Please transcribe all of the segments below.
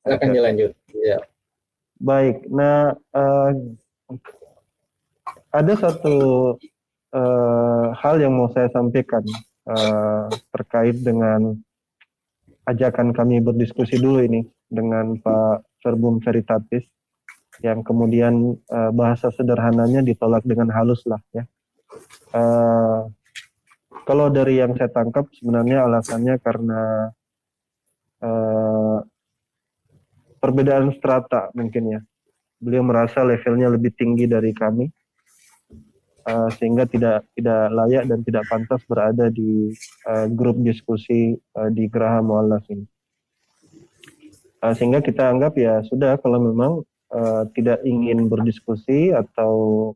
Silakan Oke. dilanjut. Ya. Baik. Nah, ada satu hal yang mau saya sampaikan terkait dengan ajakan kami berdiskusi dulu ini dengan Pak Verbum Veritatis, yang kemudian bahasa sederhananya ditolak dengan halus lah ya. Kalau dari yang saya tangkap sebenarnya alasannya karena perbedaan strata mungkin ya. Beliau merasa levelnya lebih tinggi dari kami, sehingga tidak layak dan tidak pantas berada di grup diskusi di Geraha Mu'allaf ini. Sehingga kita anggap ya sudah, kalau memang tidak ingin berdiskusi atau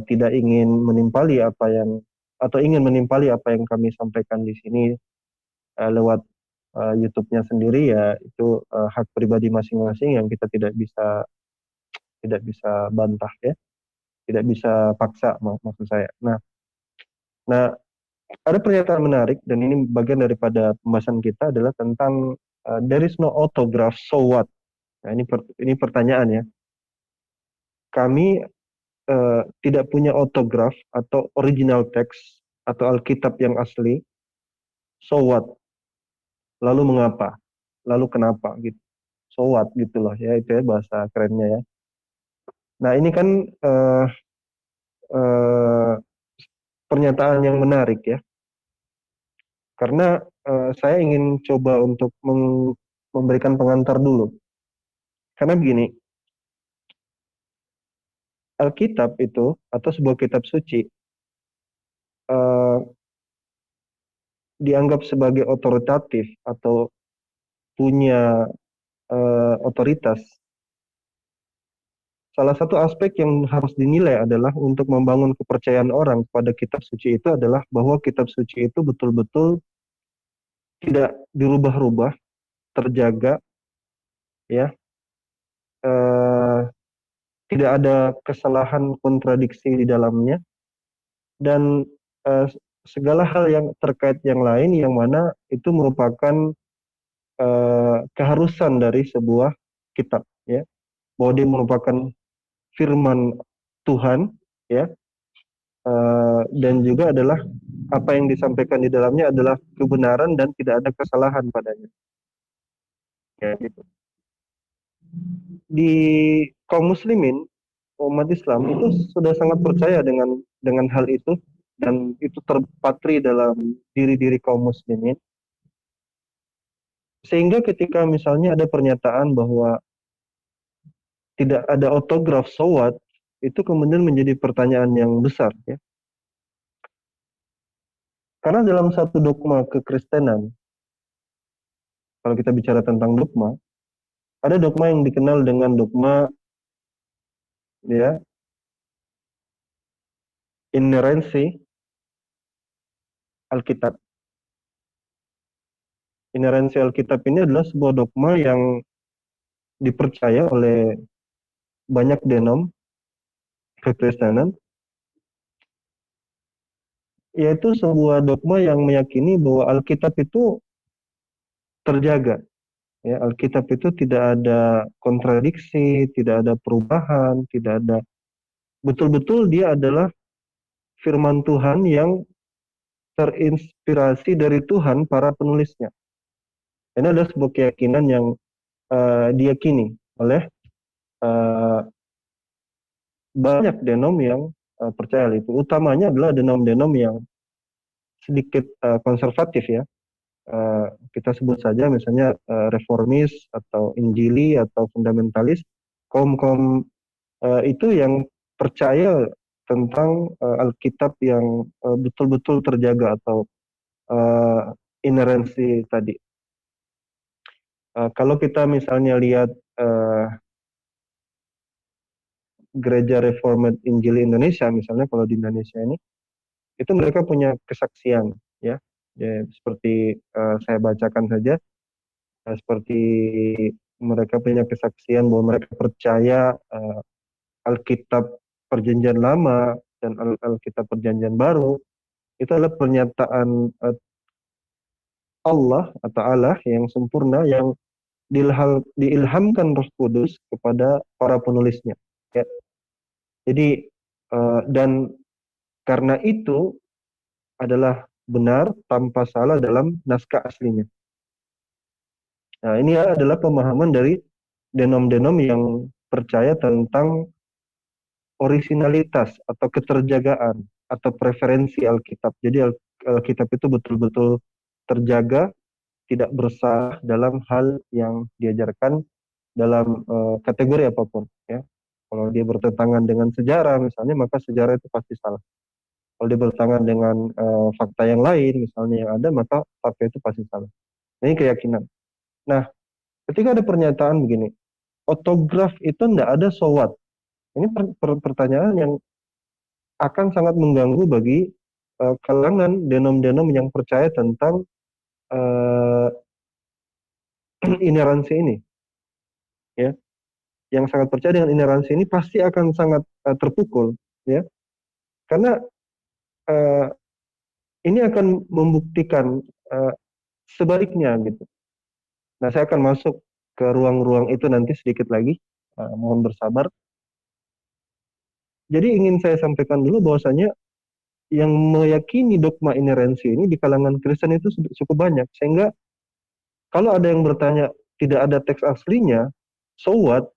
tidak ingin menimpali apa yang, atau ingin menimpali apa yang kami sampaikan di sini lewat YouTube-nya sendiri, ya itu hak pribadi masing-masing yang kita tidak bisa bantah ya, tidak bisa paksa maksud saya. Nah, ada pernyataan menarik dan ini bagian daripada pembahasan kita adalah tentang there is no autograph, so what? Nah, ini pertanyaan ya. Kami tidak punya autograph atau original text atau Alkitab yang asli, so what? Lalu mengapa? Lalu kenapa gitu? So what gitu loh ya, itu ya bahasa kerennya ya. Nah, ini kan pernyataan yang menarik ya. Karena saya ingin coba untuk memberikan pengantar dulu. Karena begini, Alkitab itu atau sebuah kitab suci dianggap sebagai otoritatif atau punya otoritas. Salah satu aspek yang harus dinilai adalah untuk membangun kepercayaan orang kepada kitab suci itu adalah bahwa kitab suci itu betul-betul tidak dirubah-rubah, terjaga, ya, tidak ada kesalahan kontradiksi di dalamnya, dan segala hal yang terkait yang lain yang mana itu merupakan keharusan dari sebuah kitab, ya, bahwa dia merupakan firman Tuhan, ya, dan juga adalah apa yang disampaikan di dalamnya adalah kebenaran dan tidak ada kesalahan padanya. Ya, gitu. Di kaum muslimin, umat Islam itu sudah sangat percaya dengan hal itu, dan itu terpatri dalam diri-diri kaum muslimin. Sehingga ketika misalnya ada pernyataan bahwa tidak ada autograf, so what, itu kemudian menjadi pertanyaan yang besar ya. Karena dalam satu dogma kekristenan, kalau kita bicara tentang dogma, ada dogma yang dikenal dengan dogma ya inerensi Alkitab. Inerensi Alkitab ini adalah sebuah dogma yang dipercaya oleh banyak denom kekristenan, yaitu sebuah dogma yang meyakini bahwa Alkitab itu terjaga. Ya, Alkitab itu tidak ada kontradiksi, tidak ada perubahan, tidak ada, betul-betul dia adalah firman Tuhan yang terinspirasi dari Tuhan para penulisnya. Ini adalah sebuah keyakinan yang diyakini oleh banyak denom yang percaya hal itu. Utamanya adalah denom-denom yang sedikit konservatif ya. Kita sebut saja misalnya reformis atau injili atau fundamentalis, kaum-kaum itu yang percaya tentang Alkitab yang betul-betul terjaga atau inerensi tadi. Kalau kita misalnya lihat Gereja Reformed Injili Indonesia misalnya, kalau di Indonesia ini, itu mereka punya kesaksian ya, seperti saya bacakan saja, seperti mereka punya kesaksian bahwa mereka percaya Alkitab Perjanjian Lama dan Alkitab Perjanjian Baru itu adalah pernyataan Allah atau Allah yang sempurna yang diilhamkan Roh Kudus kepada para penulisnya. Ya. Jadi dan karena itu adalah benar tanpa salah dalam naskah aslinya. Nah, ini adalah pemahaman dari denom-denom yang percaya tentang orisinalitas atau keterjagaan atau preferensi Alkitab. Jadi Alkitab itu betul-betul terjaga, tidak bersalah dalam hal yang diajarkan dalam kategori apapun. Ya. Kalau dia bertentangan dengan sejarah misalnya, maka sejarah itu pasti salah. Kalau dia bertentangan dengan fakta yang lain misalnya yang ada, maka fakta itu pasti salah. Ini keyakinan. Nah, ketika ada pernyataan begini, otograf itu tidak ada sowat. Ini pertanyaan yang akan sangat mengganggu bagi kalangan denom-denom yang percaya tentang uh, ineransi ini, ya. Yang sangat percaya dengan ineransi ini pasti akan sangat terpukul, ya, karena uh, ini akan membuktikan sebaliknya, gitu. Nah, saya akan masuk ke ruang-ruang itu nanti sedikit lagi. Mohon bersabar. Jadi ingin saya sampaikan dulu bahwasanya yang meyakini dogma ineransi ini di kalangan Kristen itu cukup banyak, sehingga kalau ada yang bertanya tidak ada teks aslinya, so what?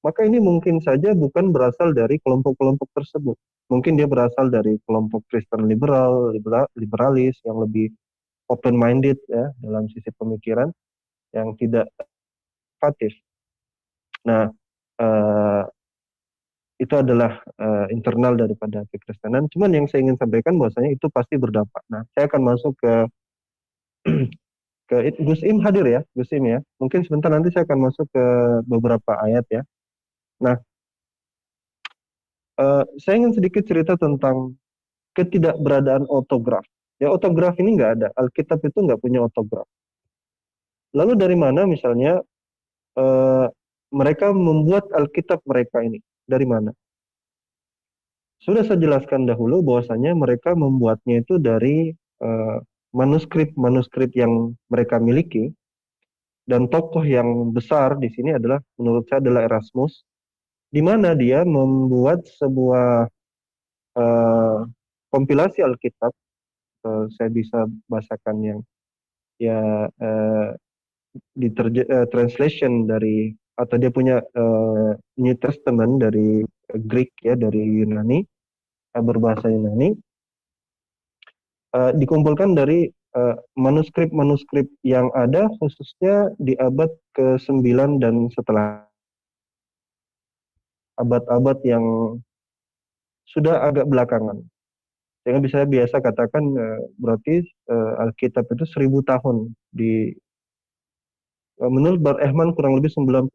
Maka ini mungkin saja bukan berasal dari kelompok-kelompok tersebut. Mungkin dia berasal dari kelompok Kristen liberalis yang lebih open-minded, ya, dalam sisi pemikiran yang tidak fatif. Nah, uh, itu adalah internal daripada kekristenan. Cuman yang saya ingin sampaikan bahwasanya itu pasti berdampak. Nah, saya akan masuk ke Gus Im hadir ya, Gus Im ya. Mungkin sebentar nanti saya akan masuk ke beberapa ayat ya. Nah, saya ingin sedikit cerita tentang ketidakberadaan otograf. Ya, otograf ini nggak ada. Alkitab itu nggak punya otograf. Lalu dari mana misalnya eh, mereka membuat Alkitab mereka ini? Dari mana? Sudah saya jelaskan dahulu bahwasanya mereka membuatnya itu dari manuskrip-manuskrip yang mereka miliki, dan tokoh yang besar di sini adalah menurut saya adalah Erasmus, di mana dia membuat sebuah eh, kompilasi Alkitab. Saya bisa bahasakan yang ya translation dari, atau dia punya New Testament dari Greek, ya, dari Yunani, berbahasa Yunani, dikumpulkan dari manuskrip-manuskrip yang ada khususnya di abad ke-9 dan setelah, abad-abad yang sudah agak belakangan. Sehingga bisa biasa katakan berarti Alkitab itu 1000 tahun menurut Bar Ehman kurang lebih 94%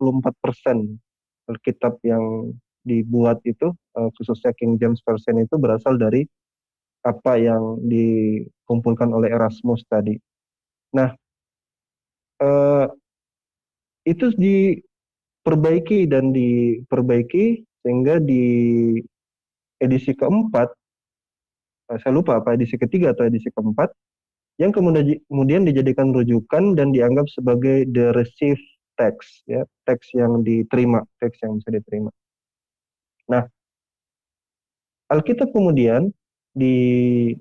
Alkitab yang dibuat itu, khususnya King James Version, itu berasal dari apa yang dikumpulkan oleh Erasmus tadi. Nah, eh, itu diperbaiki dan diperbaiki sehingga di edisi keempat, saya lupa apa edisi ketiga atau edisi keempat, yang kemudian dijadikan rujukan dan dianggap sebagai the received text, ya, teks yang diterima, teks yang bisa diterima. Nah, Alkitab kemudian di,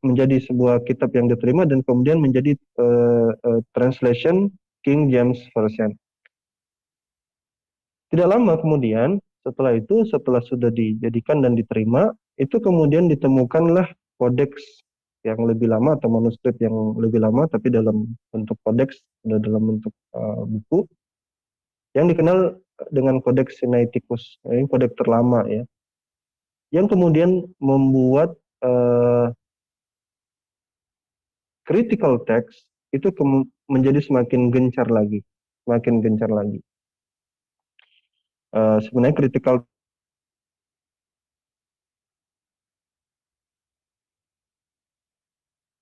menjadi sebuah kitab yang diterima dan kemudian menjadi translation King James Version. Tidak lama kemudian, setelah itu, setelah sudah dijadikan dan diterima, itu kemudian ditemukanlah kodeks yang lebih lama atau manuskrip yang lebih lama, tapi dalam bentuk kodeks, dalam bentuk buku, yang dikenal dengan kodeks Sinaiticus. Ini kodeks terlama, ya, yang kemudian membuat critical text itu menjadi semakin gencar lagi, semakin gencar lagi. Sebenarnya critical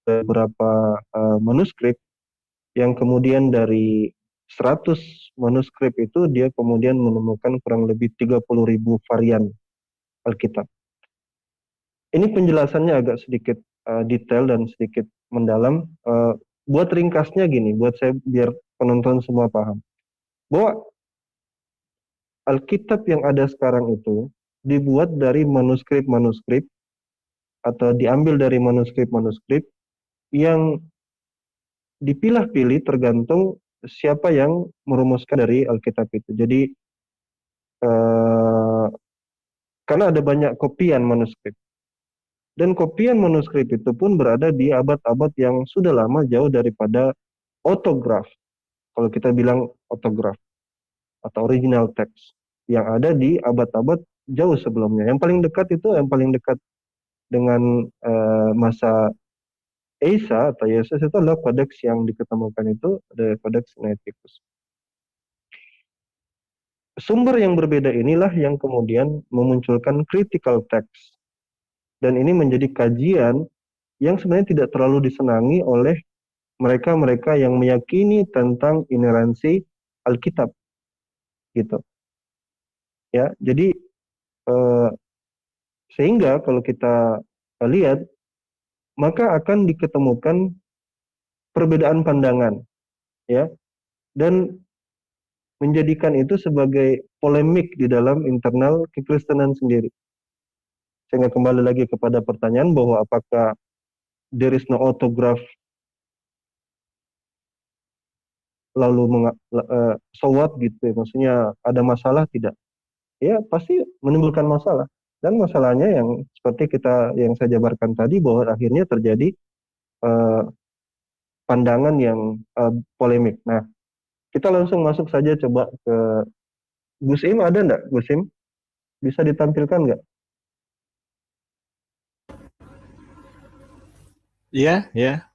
beberapa manuskrip yang kemudian dari 100 manuskrip itu dia kemudian menemukan kurang lebih 30.000 varian Alkitab. Ini penjelasannya agak sedikit detail dan sedikit mendalam. Buat ringkasnya gini, buat saya biar penonton semua paham, bahwa Alkitab yang ada sekarang itu dibuat dari manuskrip-manuskrip atau diambil dari manuskrip-manuskrip yang dipilah-pilih tergantung siapa yang merumuskan dari Alkitab itu. Jadi eh, karena ada banyak kopian manuskrip dan kopian manuskrip itu pun berada di abad-abad yang sudah lama jauh daripada autograf. Kalau kita bilang autograf atau original text yang ada di abad-abad jauh sebelumnya. Yang paling dekat itu yang paling dekat dengan masa Isa atau Yesus itu adalah kodeks yang diketemukan itu ada kodeks Sinaiticus. Sumber yang berbeda inilah yang kemudian memunculkan critical text. Dan ini menjadi kajian yang sebenarnya tidak terlalu disenangi oleh mereka-mereka yang meyakini tentang ineransi Alkitab gitu. Ya, jadi eh, sehingga kalau kita lihat maka akan diketemukan perbedaan pandangan ya dan menjadikan itu sebagai polemik di dalam internal kekristenan sendiri. Sehingga kembali lagi kepada pertanyaan bahwa apakah there is no autograph lalu so what gitu ya, maksudnya ada masalah tidak? Ya pasti menimbulkan masalah. Dan masalahnya yang seperti yang saya jabarkan tadi bahwa akhirnya terjadi eh, pandangan yang polemik. Nah, kita langsung masuk saja coba ke Gus Im, ada nggak Gus Im? Bisa ditampilkan nggak? Iya, ya.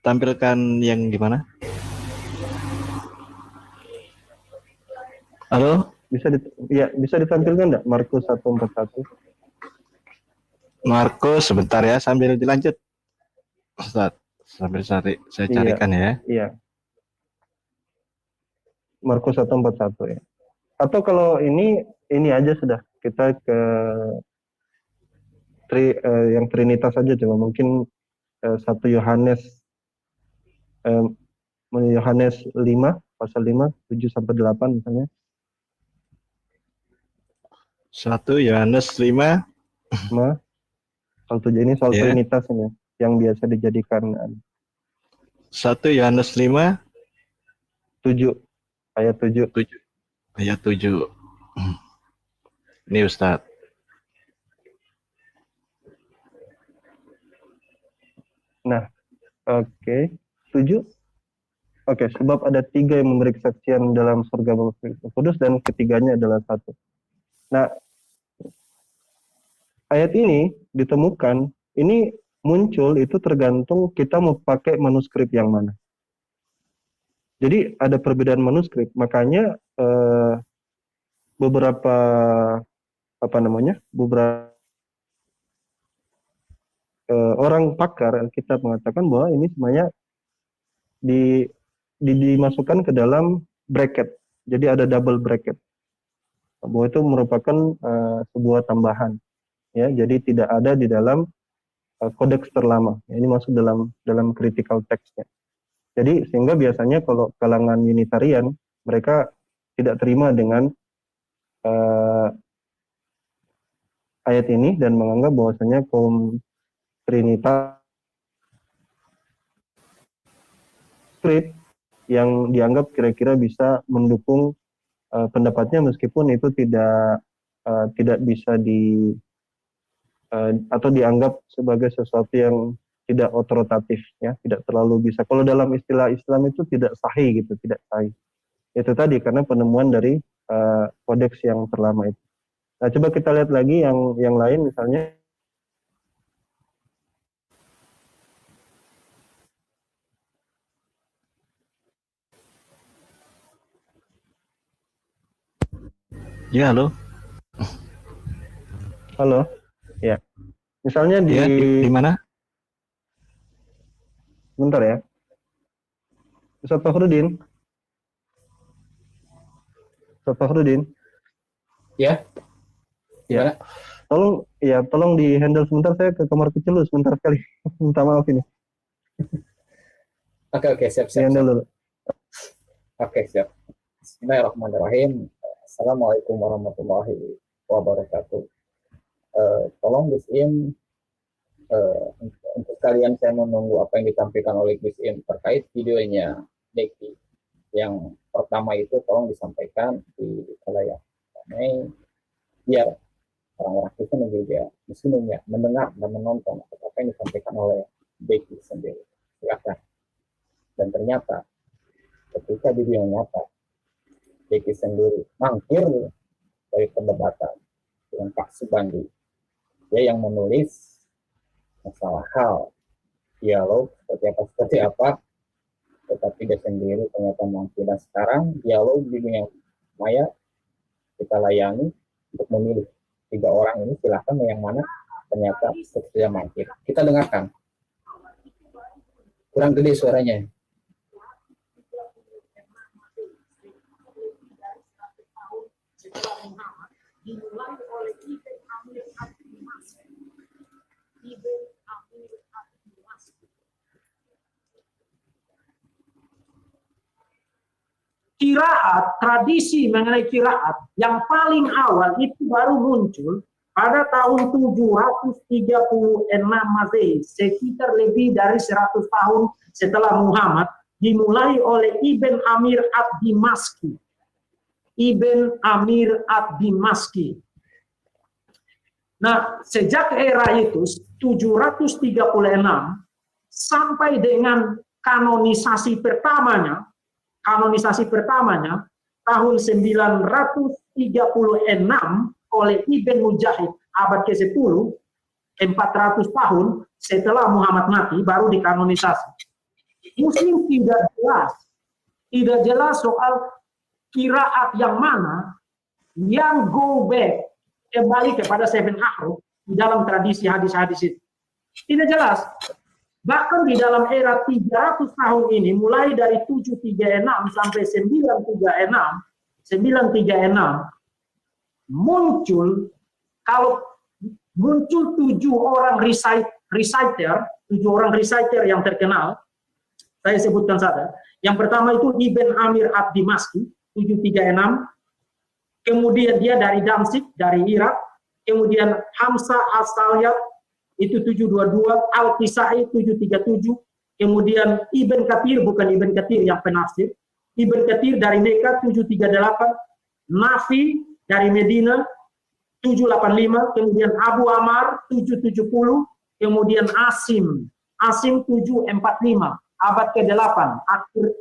Tampilkan yang gimana? Halo, Bisa ditampilkan nggak Markus 1:41? Markus, sebentar ya sambil dilanjut. Ustaz, sambil saya Iya, carikan ya. iya. Markus 1:41 ya. Atau kalau ini aja sudah kita ke yang Trinitas saja coba mungkin 1 Yohanes eh, Yohanes 5 pasal 5 7 sampai 8 misalnya. 1 Yohanes 5 Pasal 7 ini soal ya. Trinitas ini yang biasa dijadikan 1 Yohanes 5 7 ayat 7. 7 ayat 7. Ini Ustaz. Nah, oke. 7. Oke, sebab ada 3 yang memberi kesaksian dalam surga Kudus dan ketiganya adalah satu. Nah, ayat ini ditemukan, ini muncul itu tergantung kita mau pakai manuskrip yang mana. Jadi ada perbedaan manuskrip, makanya beberapa beberapa orang pakar kita mengatakan bahwa ini sebenarnya dimasukkan ke dalam bracket. Jadi ada double bracket. Bahwa itu merupakan sebuah tambahan. Ya, jadi tidak ada di dalam kodeks terlama. Ya, ini masuk dalam critical text-nya. Jadi sehingga biasanya kalau kalangan Unitarian mereka tidak terima dengan ayat ini dan menganggap bahwasanya kaum Trinitas yang dianggap kira-kira bisa mendukung pendapatnya meskipun itu tidak bisa atau dianggap sebagai sesuatu yang tidak otoritatif ya, tidak terlalu bisa. Kalau dalam istilah Islam itu tidak sahih gitu, tidak sahih. Itu tadi karena penemuan dari kodeks yang terlama itu. Nah, coba kita lihat lagi yang lain misalnya. Ya, halo. Halo. Ya. Misalnya Ya, di mana? Bentar ya. Ustaz Fakhrudin. Ya. Gimana? Tolong di handle sebentar, saya ke kamar kecil dulu sebentar sekali. Minta maaf ini. Oke, siap. Sekian dulu. Oke, siap. Bismillahirrahmanirrahim. Assalamualaikum warahmatullahi wabarakatuh. Tolong Gus Im, untuk kalian saya menunggu apa yang ditampilkan oleh Gus Im terkait videonya Deki. Yang pertama itu tolong disampaikan di layar ramai biar orang-orang Kristen juga Muslim ya mendengar dan menonton apa yang disampaikan oleh Deki sendiri. Silakan. Dan ternyata ketika video yang nyata Deki sendiri mangkir dari perdebatan dengan Pak Subandi, dia yang menulis masalah hal dialog seperti apa, tetapi dia sendiri ternyata mangkir. Dan sekarang dialog di dunia maya kita layani untuk memilih 3 orang ini, silahkan yang mana ternyata setia mangkir. Kita dengarkan. Kurang gede suaranya. Dimulai oleh Ibn Amir Ad-Dimashqi. Ibn Amir Ad-Dimashqi. Kiraat, tradisi mengenai kiraat yang paling awal itu baru muncul pada tahun 736 Masehi, sekitar lebih dari 100 tahun setelah Muhammad, dimulai oleh Ibn Amir Ad-Dimashqi. Ibn Amir Ad-Dimashqi. Nah, sejak era itu 736 sampai dengan kanonisasi pertamanya tahun 936 oleh Ibn Mujahid abad ke-10, 400 tahun setelah Muhammad mati baru dikanonisasi. Muslim tidak jelas soal kiraat yang mana yang go back kembali kepada seven ahruf di dalam tradisi hadis-hadis itu. Tidak jelas. Bahkan di dalam era 300 tahun ini, mulai dari 736 sampai 936, muncul 7 orang reciter yang terkenal. Saya sebutkan saja. Yang pertama itu Ibn Amir Ad-Dimashqi 736, kemudian dia dari Damsyik, dari Irak, kemudian Hamzah As-Sayyad itu 722, Al-Qisai 737, kemudian Ibn Katsir, bukan Ibn Katsir yang penafsir, Ibn Katsir dari Mekah 738, Nafi dari Medina 785, kemudian Abu Amar 770, kemudian Asim 745, abad ke-8,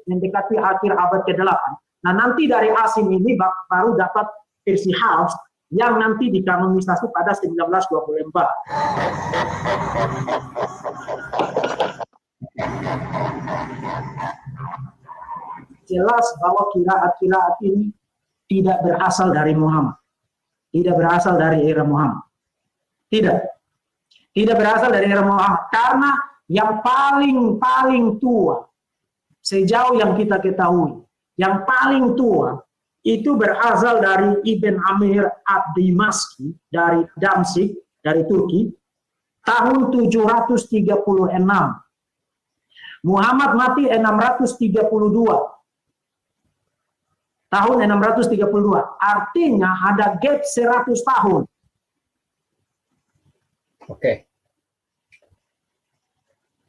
mendekati akhir abad ke-8. Nah, nanti dari Asim ini baru dapat versi Hafs yang nanti dikanonisasi pada 1924. Jelas bahwa kiraat-kiraat ini tidak berasal dari Muhammad. Tidak berasal dari era Muhammad. Tidak berasal dari era Muhammad. Karena yang paling tua, sejauh yang kita ketahui, yang paling tua itu berasal dari Ibn Amir Ad-Dimashqi dari Damsyik, dari Turki, tahun 736. Muhammad mati 632. Tahun 632. Artinya ada gap 100 tahun. Oke.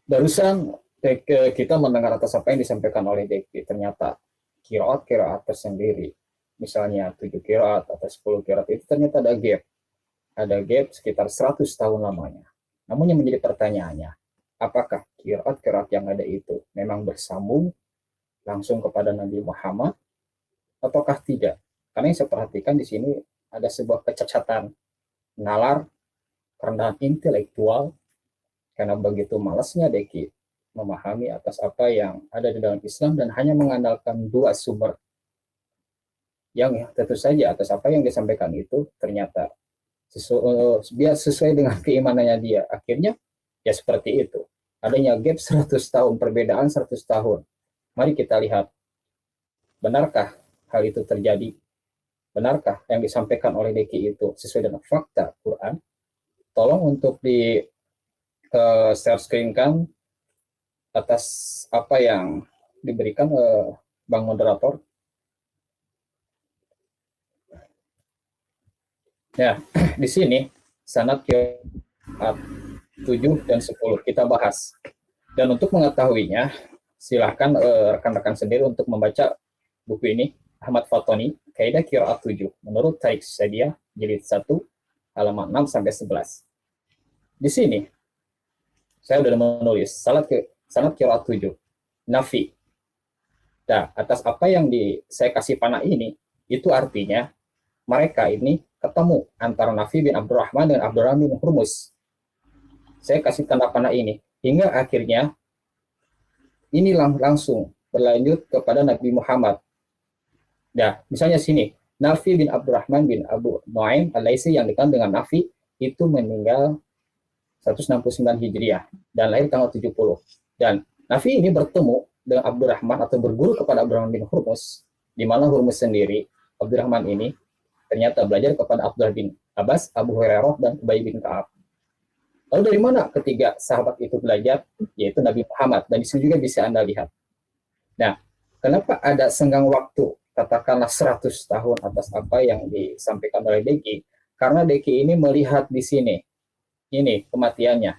Barusan kita mendengar atas apa yang disampaikan oleh Deki. Ternyata kiraat tersendiri, misalnya 7 kiraat atau 10 kiraat itu ternyata ada gap. Ada gap sekitar 100 tahun lamanya. Namun yang menjadi pertanyaannya, apakah kiraat yang ada itu memang bersambung langsung kepada Nabi Muhammad ataukah tidak? Karena yang saya perhatikan di sini ada sebuah kecacatan nalar, kerendahan intelektual, karena begitu malasnya Deki memahami atas apa yang ada di dalam Islam dan hanya mengandalkan 2 sumber yang tentu saja atas apa yang disampaikan itu ternyata sesuai dengan keimanannya dia. Akhirnya ya seperti itu, adanya gap 100 tahun, perbedaan 100 tahun. Mari kita lihat, benarkah hal itu terjadi? Benarkah yang disampaikan oleh Deki itu sesuai dengan fakta Quran? Tolong untuk di share screen kan atas apa yang diberikan Bang Moderator. Ya, di sini sanad qiraat 7 dan 10 kita bahas. Dan untuk mengetahuinya, silahkan rekan-rekan sendiri untuk membaca buku ini, Ahmad Fatoni, Kaidah Qiraat 7, menurut Tarik Sadia, jilid 1, halaman 6 sampai 11. Di sini saya sudah menulis sanad qiraat 7, nafi. Nah, atas apa yang saya kasih panah ini, itu artinya mereka ini ketemu antara Nafi bin Abdurrahman dan Abdurrahman bin Hurmus. Saya kasih tanda panah ini hingga akhirnya ini langsung berlanjut kepada Nabi Muhammad. Nah, misalnya sini, Nafi bin Abdurrahman bin Abu Nuaim al-Laisi yang dikenal dengan Nafi itu meninggal 169 Hijriah dan lahir tanggal 70. Dan Nafi ini bertemu dengan Abdurrahman atau berguru kepada Abdurrahman bin Hurmus, di mana Hurmus sendiri, Abdurrahman ini ternyata belajar kepada Abdullah bin Abbas, Abu Hurairah, dan Ubay bin Ka'ab. Lalu dari mana ketiga sahabat itu belajar? Yaitu Nabi Muhammad. Dan di sini juga bisa Anda lihat. Nah, kenapa ada senggang waktu, katakanlah 100 tahun atas apa yang disampaikan oleh Deki? Karena Deki ini melihat di sini, ini kematiannya.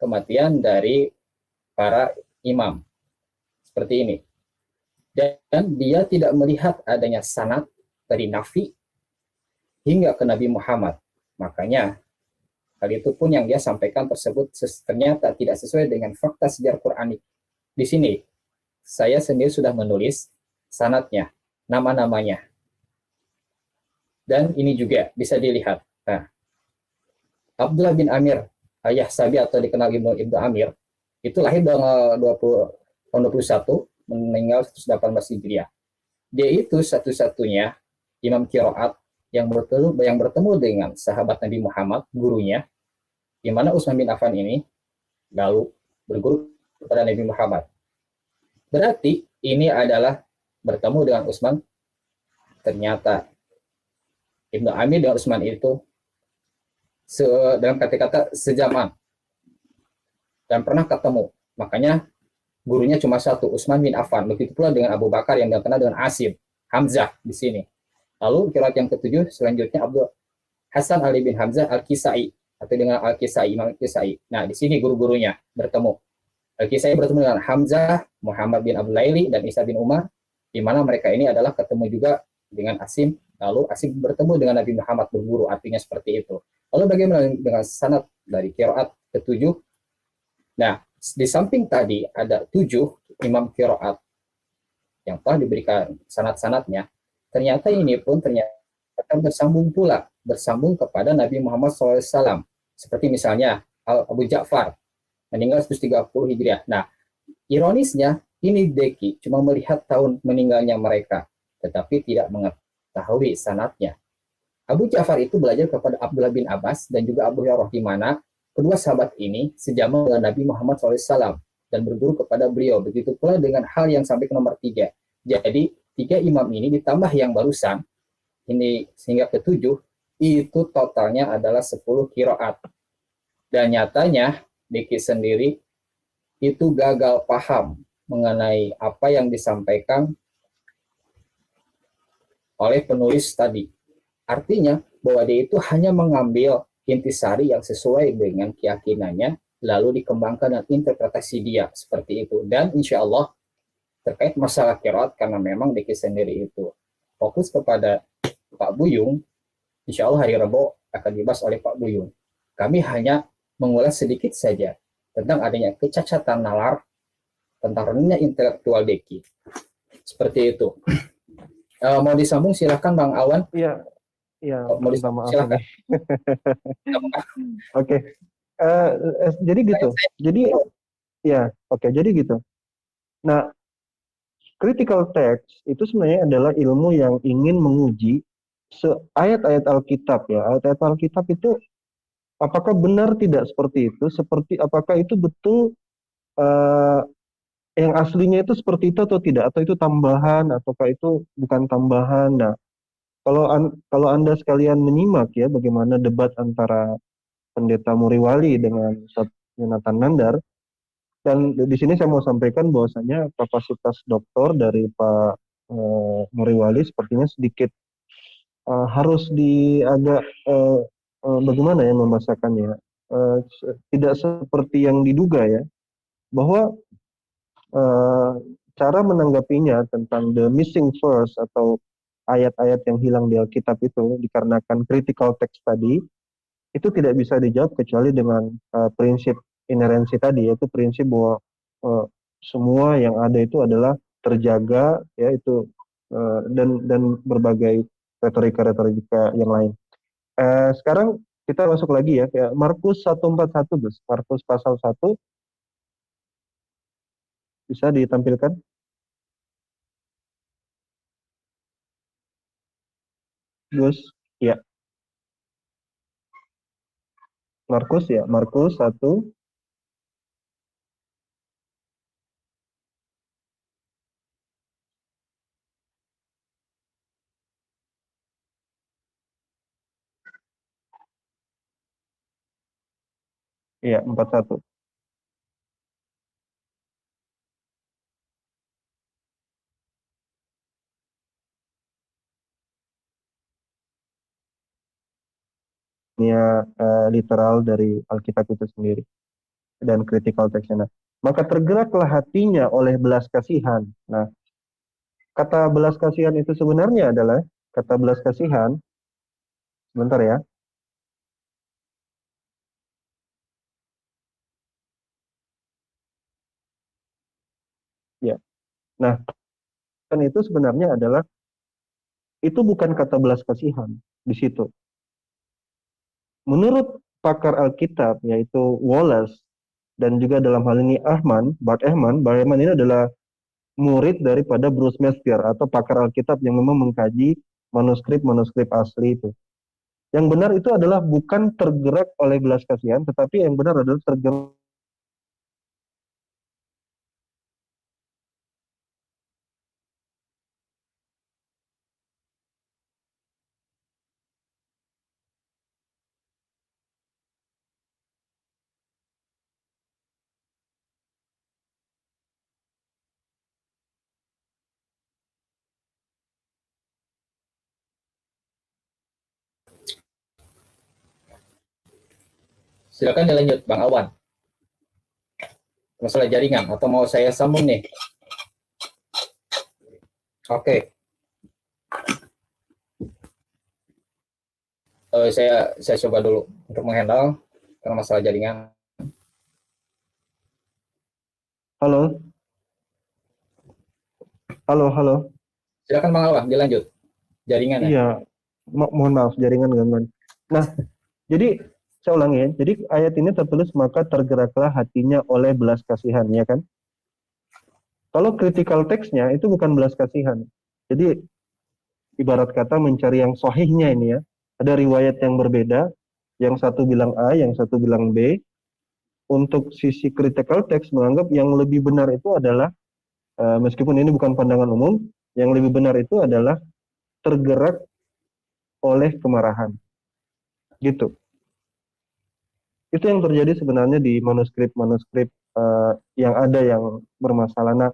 Kematian dari para imam. Seperti ini. Dan dia tidak melihat adanya sanad dari Nafi hingga ke Nabi Muhammad. Makanya hal itu pun yang dia sampaikan tersebut ternyata tidak sesuai dengan fakta sejarah Quranik. Di sini saya sendiri sudah menulis sanadnya, nama-namanya. Dan ini juga bisa dilihat. Nah, Abdullah bin Amir, ayah Sabi atau dikenal Ibnu Amir, itu lahir tahun 21, meninggal 118 Hijriah. Dia itu satu-satunya imam qiraat yang bertemu dengan sahabat Nabi Muhammad, gurunya, di mana Utsman bin Affan ini lalu berguru kepada Nabi Muhammad. Berarti ini adalah bertemu dengan Utsman. Ternyata Ibnu Amir dengan Utsman itu dalam kata-kata sejaman dan pernah ketemu. Makanya gurunya cuma satu, Utsman bin Affan. Begitu pula dengan Abu Bakar yang dikenal dengan Asim, Hamzah di sini. Lalu qiraat yang ketujuh selanjutnya Abdul Hasan Ali bin Hamzah Al-Kisai atau dengan Al-Kisai, Imam Al-Kisai. Nah, di sini guru-gurunya bertemu. Al-Kisai bertemu dengan Hamzah, Muhammad bin Abdul Laili, dan Isa bin Umar, di mana mereka ini adalah ketemu juga dengan Asim. Lalu Asim bertemu dengan Nabi Muhammad berguru, artinya seperti itu. Lalu bagaimana dengan sanad dari qiraat ketujuh? Nah, di samping tadi ada 7 imam qiraat yang telah diberikan sanad-sanadnya. Ternyata ini pun bersambung kepada Nabi Muhammad SAW. Seperti misalnya Abu Ja'far meninggal 130 Hijriah. Nah, ironisnya ini Deki cuma melihat tahun meninggalnya mereka, tetapi tidak mengetahui sanadnya. Abu Ja'far itu belajar kepada Abdullah bin Abbas dan juga Abu Hurairah, di mana kedua sahabat ini sejaman dengan Nabi Muhammad SAW dan berguru kepada beliau. Begitu pula dengan hal yang sampai ke nomor 3. Jadi 3 imam ini ditambah yang barusan ini sehingga ke-7 itu totalnya adalah 10 qiraat. Dan nyatanya Diki sendiri itu gagal paham mengenai apa yang disampaikan oleh penulis tadi. Artinya bahwa dia itu hanya mengambil intisari yang sesuai dengan keyakinannya lalu dikembangkan dengan interpretasi dia seperti itu. Dan insya Allah terkait masalah qiraat, karena memang Diki sendiri itu fokus kepada Pak Buyung, insya Allah hari Rabu akan dibahas oleh Pak Buyung. Kami hanya mengulas sedikit saja tentang adanya kecacatan nalar, tentang rendahnya intelektual Diki. Seperti itu. Mau disambung silahkan Bang Awan. Iya, iya. Mau disambung silahkan. Oke. Jadi gitu. Jadi ya, oke. Jadi gitu. Nah, critical text itu sebenarnya adalah ilmu yang ingin menguji ayat-ayat Alkitab ya. Ayat-ayat Alkitab itu apakah benar tidak seperti itu? Seperti apakah itu betul yang aslinya itu seperti itu atau tidak? Atau itu tambahan ataukah itu bukan tambahan? Nah, kalau Anda sekalian menyimak ya bagaimana debat antara Pendeta Muriwali dengan Ustaz Yonatan Nandar, Dan di sini saya mau sampaikan bahwasanya kapasitas dokter dari Pak Muriwali sepertinya sedikit harus agak bagaimana ya membahasakannya, tidak seperti yang diduga ya, bahwa eh, cara menanggapinya tentang the missing verse atau ayat-ayat yang hilang di Alkitab itu dikarenakan critical text tadi, itu tidak bisa dijawab kecuali dengan prinsip inerensi tadi, yaitu prinsip bahwa semua yang ada itu adalah terjaga, ya itu dan berbagai retorika-retorika yang lain. Sekarang kita masuk lagi ya, kayak Markus 1:41, Gus. Markus pasal 1 bisa ditampilkan. Gus, ya. Markus ya, Markus 1. Iya, 41. Ini literal dari Alkitab itu sendiri dan critical text-nya. Nah, maka tergeraklah hatinya oleh belas kasihan. Nah, kata belas kasihan itu sebenarnya adalah kata belas kasihan. Sebentar ya. Ya. Nah, kan itu sebenarnya adalah itu bukan kata belas kasihan di situ. Menurut pakar Alkitab yaitu Wallace dan juga dalam hal ini Bart Ehrman ini adalah murid daripada Bruce Metzger atau pakar Alkitab yang memang mengkaji manuskrip asli itu. Yang benar itu adalah bukan tergerak oleh belas kasihan, tetapi yang benar adalah tergerak. Silakan dilanjut, Bang Awan. Masalah jaringan atau mau saya sambung nih? Oke. Saya coba dulu untuk menghandle karena masalah jaringan. Halo. Silakan Bang Awan, dilanjut. Jaringannya. Iya, mohon maaf jaringan gangguan. Nah, jadi saya ulangi ya. Jadi ayat ini tertulis maka tergeraklah hatinya oleh belas kasihan, ya kan? Kalau critical text-nya itu bukan belas kasihan. Jadi ibarat kata mencari yang sahihnya ini ya. Ada riwayat yang berbeda, yang satu bilang A, yang satu bilang B. Untuk sisi critical text menganggap yang lebih benar itu adalah meskipun ini bukan pandangan umum, yang lebih benar itu adalah tergerak oleh kemarahan. Gitu. Itu yang terjadi sebenarnya di manuskrip-manuskrip yang ada yang bermasalah. Nah,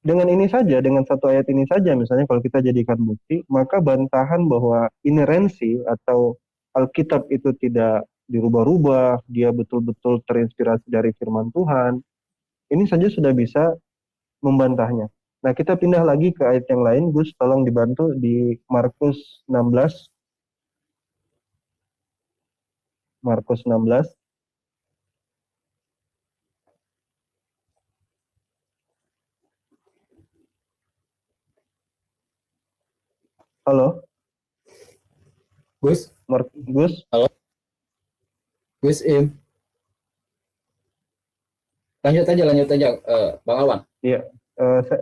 dengan ini saja, dengan satu ayat ini saja, misalnya kalau kita jadikan bukti, maka bantahan bahwa inerensi atau Alkitab itu tidak dirubah-rubah, dia betul-betul terinspirasi dari firman Tuhan, ini saja sudah bisa membantahnya. Nah, kita pindah lagi ke ayat yang lain. Gus, tolong dibantu di Markus 16. Markus 16. Halo? Gus? Gus? Halo? Gus Im? Lanjut aja, Bang Awan. Iya,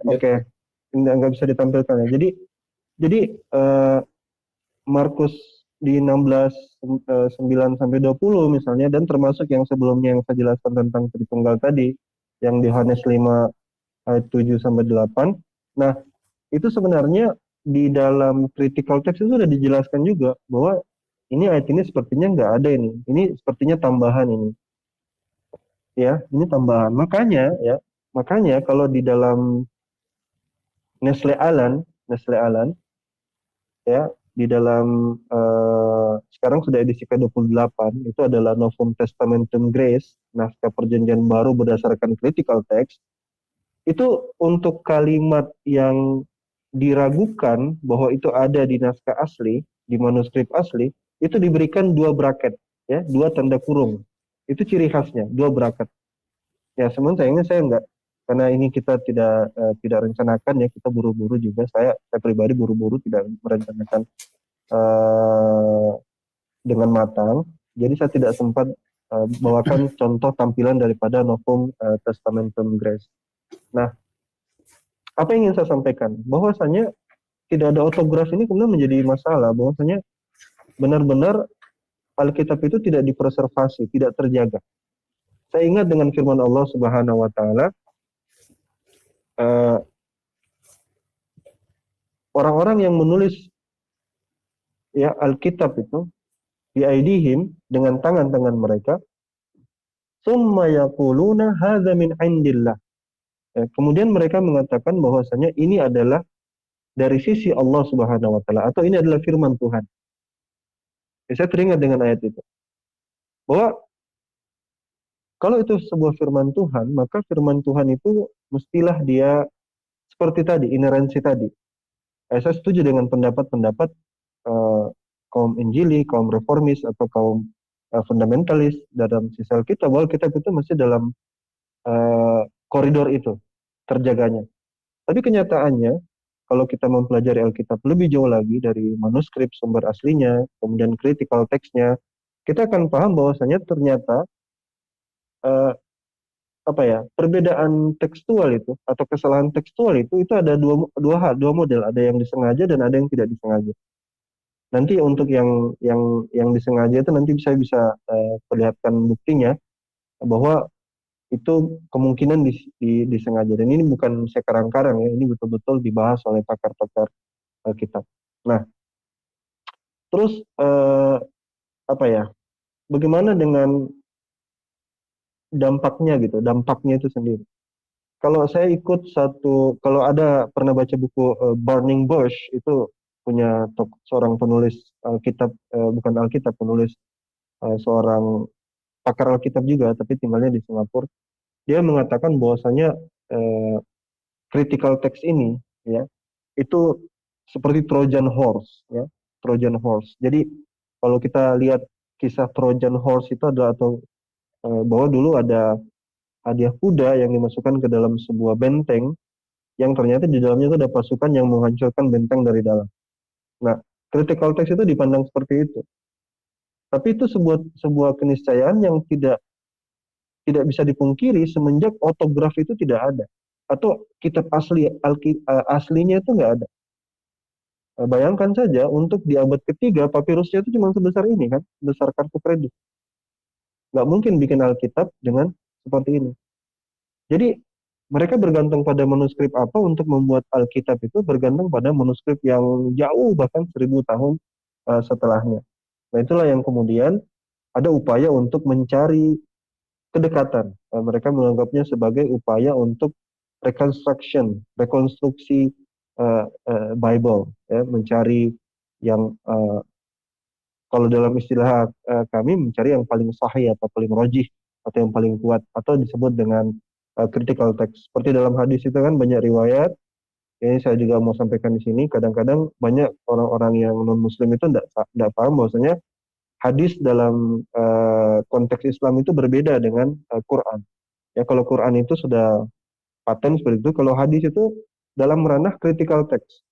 oke. Nggak bisa ditampilkan ya. Jadi Markus di 16 9-20 misalnya, dan termasuk yang sebelumnya yang saya jelaskan tentang Tritunggal tadi, yang di Yohanes 5 ayat 7-8. Nah, itu sebenarnya di dalam critical text itu sudah dijelaskan juga bahwa ini ayat ini sepertinya nggak ada ini sepertinya tambahan ini. ya, ini tambahan. Makanya kalau di dalam Nestle Aland ya, di dalam sekarang sudah edisi ke-28, itu adalah Novum Testamentum Grace, naskah perjanjian baru berdasarkan critical text. Itu untuk kalimat yang diragukan bahwa itu ada di naskah asli, di manuskrip asli, itu diberikan 2 bracket, ya, 2 tanda kurung. Itu ciri khasnya, 2 bracket. Ya, sementara sayangnya saya enggak, karena ini kita tidak rencanakan, ya, kita buru-buru juga. Saya pribadi buru-buru, tidak merencanakan dengan matang. Jadi saya tidak sempat bawakan contoh tampilan daripada Novum Testamentum Grace. Nah, apa yang ingin saya sampaikan? Bahwasanya tidak ada autograf ini kemudian menjadi masalah. Bahwasanya benar-benar Alkitab itu tidak dipreservasi, tidak terjaga. Saya ingat dengan firman Allah Subhanahu wa taala, orang-orang yang menulis, ya, Alkitab itu biaidihim, dengan tangan-tangan mereka, summa yaquluna hadza min indillah. Kemudian mereka mengatakan bahwasanya ini adalah dari sisi Allah Subhanahu wa taala, atau ini adalah firman Tuhan. Saya teringat dengan ayat itu, bahwa kalau itu sebuah firman Tuhan, maka firman Tuhan itu mestilah dia seperti tadi, inerensi tadi. Saya setuju dengan pendapat-pendapat kaum Injili, kaum reformis, atau kaum fundamentalis dalam sisi Alkitab, bahwa Alkitab itu masih dalam koridor itu terjaganya. Tapi kenyataannya, kalau kita mempelajari Alkitab lebih jauh lagi dari manuskrip sumber aslinya, kemudian critical text-nya, kita akan paham bahwasanya ternyata perbedaan tekstual itu atau kesalahan tekstual itu ada dua model, ada yang disengaja dan ada yang tidak disengaja. Nanti untuk yang disengaja itu nanti saya bisa perlihatkan buktinya bahwa itu kemungkinan disengaja, dan ini bukan saya karang-karang, ya, ini betul-betul dibahas oleh pakar-pakar Alkitab. Nah, terus bagaimana dengan dampaknya gitu, dampaknya itu sendiri. Kalau saya ikut kalau ada pernah baca buku Burning Bush, itu punya seorang penulis Alkitab, bukan Alkitab, penulis seorang pakar Alkitab juga, tapi tinggalnya di Singapura. Dia mengatakan bahwasanya critical text ini, ya, itu seperti Trojan horse, ya, Trojan horse. Jadi kalau kita lihat kisah Trojan horse itu adalah bahwa dulu ada hadiah kuda yang dimasukkan ke dalam sebuah benteng, yang ternyata di dalamnya itu ada pasukan yang menghancurkan benteng dari dalam. Nah, critical text itu dipandang seperti itu. Tapi itu sebuah keniscayaan yang tidak bisa dipungkiri semenjak autograf itu tidak ada, atau kitab aslinya itu nggak ada. Bayangkan saja untuk di abad ketiga papirusnya itu cuma sebesar ini kan, besar kartu kredit. Nggak mungkin bikin Alkitab dengan seperti ini. Jadi mereka bergantung pada manuskrip apa untuk membuat Alkitab itu, bergantung pada manuskrip yang jauh bahkan 1000 tahun setelahnya. Nah, itulah yang kemudian ada upaya untuk mencari kedekatan. Mereka menganggapnya sebagai upaya untuk rekonstruksi Bible, ya, mencari yang kalau dalam istilah kami mencari yang paling sahih atau paling rojih atau yang paling kuat, atau disebut dengan critical text. Seperti dalam hadis itu kan banyak riwayat. Ini saya juga mau sampaikan di sini. Kadang-kadang banyak orang-orang yang non Muslim itu tidak paham bahwasanya hadis dalam konteks Islam itu berbeda dengan Quran. Ya, kalau Quran itu sudah paten seperti itu, kalau hadis itu dalam ranah critical text.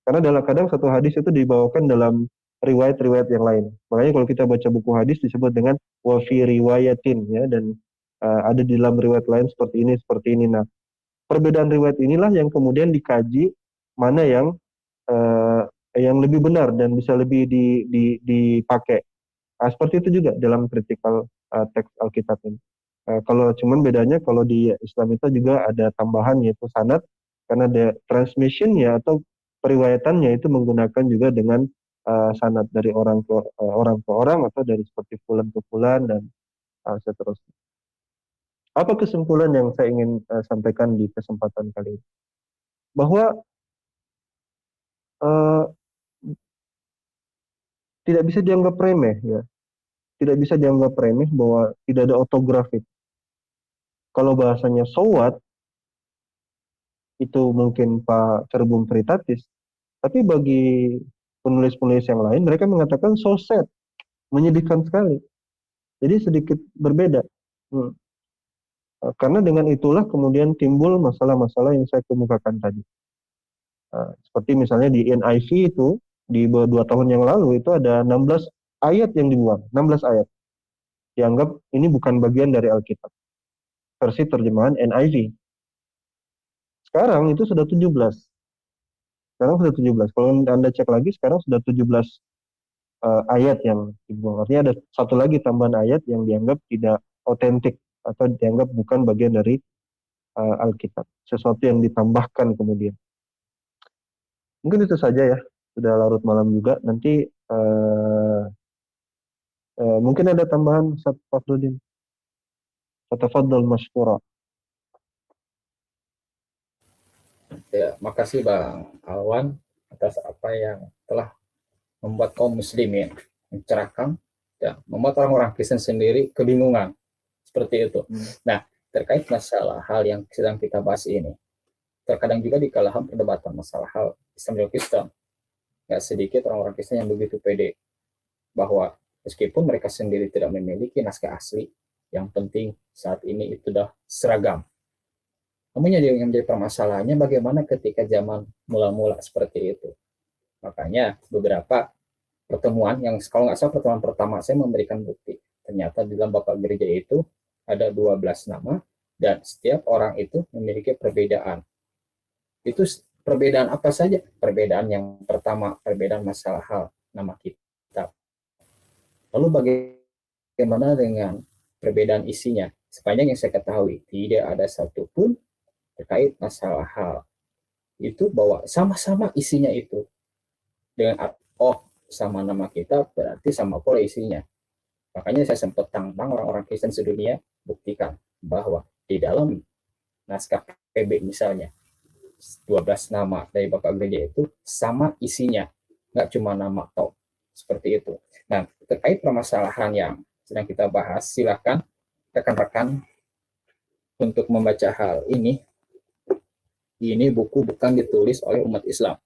Karena kadang satu hadis itu dibawakan dalam riwayat-riwayat yang lain. Makanya kalau kita baca buku hadis disebut dengan wa fi riwayatin, ya, dan ada di dalam riwayat lain seperti ini. Nah, perbedaan riwayat inilah yang kemudian dikaji mana yang lebih benar dan bisa lebih dipakai. Nah, seperti itu juga dalam critical text Alkitab ini. Kalau cuman bedanya kalau di Islam itu juga ada tambahan, yaitu sanad, karena transmissionnya atau periwayatannya itu menggunakan juga dengan sanad dari orang ke orang atau dari seperti fulan ke fulan dan seterusnya. Apa kesimpulan yang saya ingin sampaikan di kesempatan kali ini? Bahwa eh, tidak bisa dianggap remeh, ya. Tidak bisa dianggap remeh bahwa tidak ada autograf itu. Kalau bahasanya so what, itu mungkin Pak Verbum Veritatis, tapi bagi penulis-penulis yang lain, mereka mengatakan so sad, menyedihkan sekali. Jadi sedikit berbeda. Karena dengan itulah kemudian timbul masalah-masalah yang saya kemukakan tadi. Seperti misalnya di NIV itu, di 2 tahun yang lalu itu ada 16 ayat yang dibuang, 16 ayat. Dianggap ini bukan bagian dari Alkitab. Versi terjemahan NIV. Sekarang itu sudah 17. Sekarang sudah 17. Kalau Anda cek lagi, sekarang sudah 17 ayat yang dibuang. Artinya ada satu lagi tambahan ayat yang dianggap tidak otentik atau dianggap bukan bagian dari Alkitab. Sesuatu yang ditambahkan kemudian. Mungkin itu saja ya. Sudah larut malam juga. Nanti mungkin ada tambahan, Ustaz Fakhrudin. Tafadhal mashkura. Ya, makasih Bang Alwan atas apa yang telah membuat kaum muslimin mencerahkan, ya, membuat orang-orang Kristen sendiri kebingungan seperti itu. Nah, terkait masalah hal yang sedang kita bahas ini, terkadang juga di kalangan perdebatan masalah hal Islam dan Kristen, nggak sedikit orang-orang Kristen yang begitu pede bahwa meskipun mereka sendiri tidak memiliki naskah asli, yang penting saat ini itu sudah seragam. Namun yang menjadi permasalahannya bagaimana ketika zaman mula-mula seperti itu. Makanya beberapa pertemuan yang kalau nggak salah pertemuan pertama saya memberikan bukti. Ternyata di dalam Bapak Gereja itu ada 12 nama dan setiap orang itu memiliki perbedaan. Itu perbedaan apa saja? Perbedaan yang pertama, perbedaan masalah hal nama kitab. Lalu bagaimana dengan perbedaan isinya? Sepanjang yang saya ketahui, tidak ada satupun terkait masalah hal itu bahwa sama-sama isinya itu dengan sama nama kita berarti sama pula isinya. Makanya saya sempat tantang orang-orang Kristen sedunia, buktikan bahwa di dalam naskah PB misalnya 12 nama dari Bapak Gereja itu sama isinya, nggak cuma nama tok seperti itu. Nah, terkait permasalahan yang sedang kita bahas, silakan rekan-rekan untuk membaca hal ini. Ini buku bukan ditulis oleh umat Islam.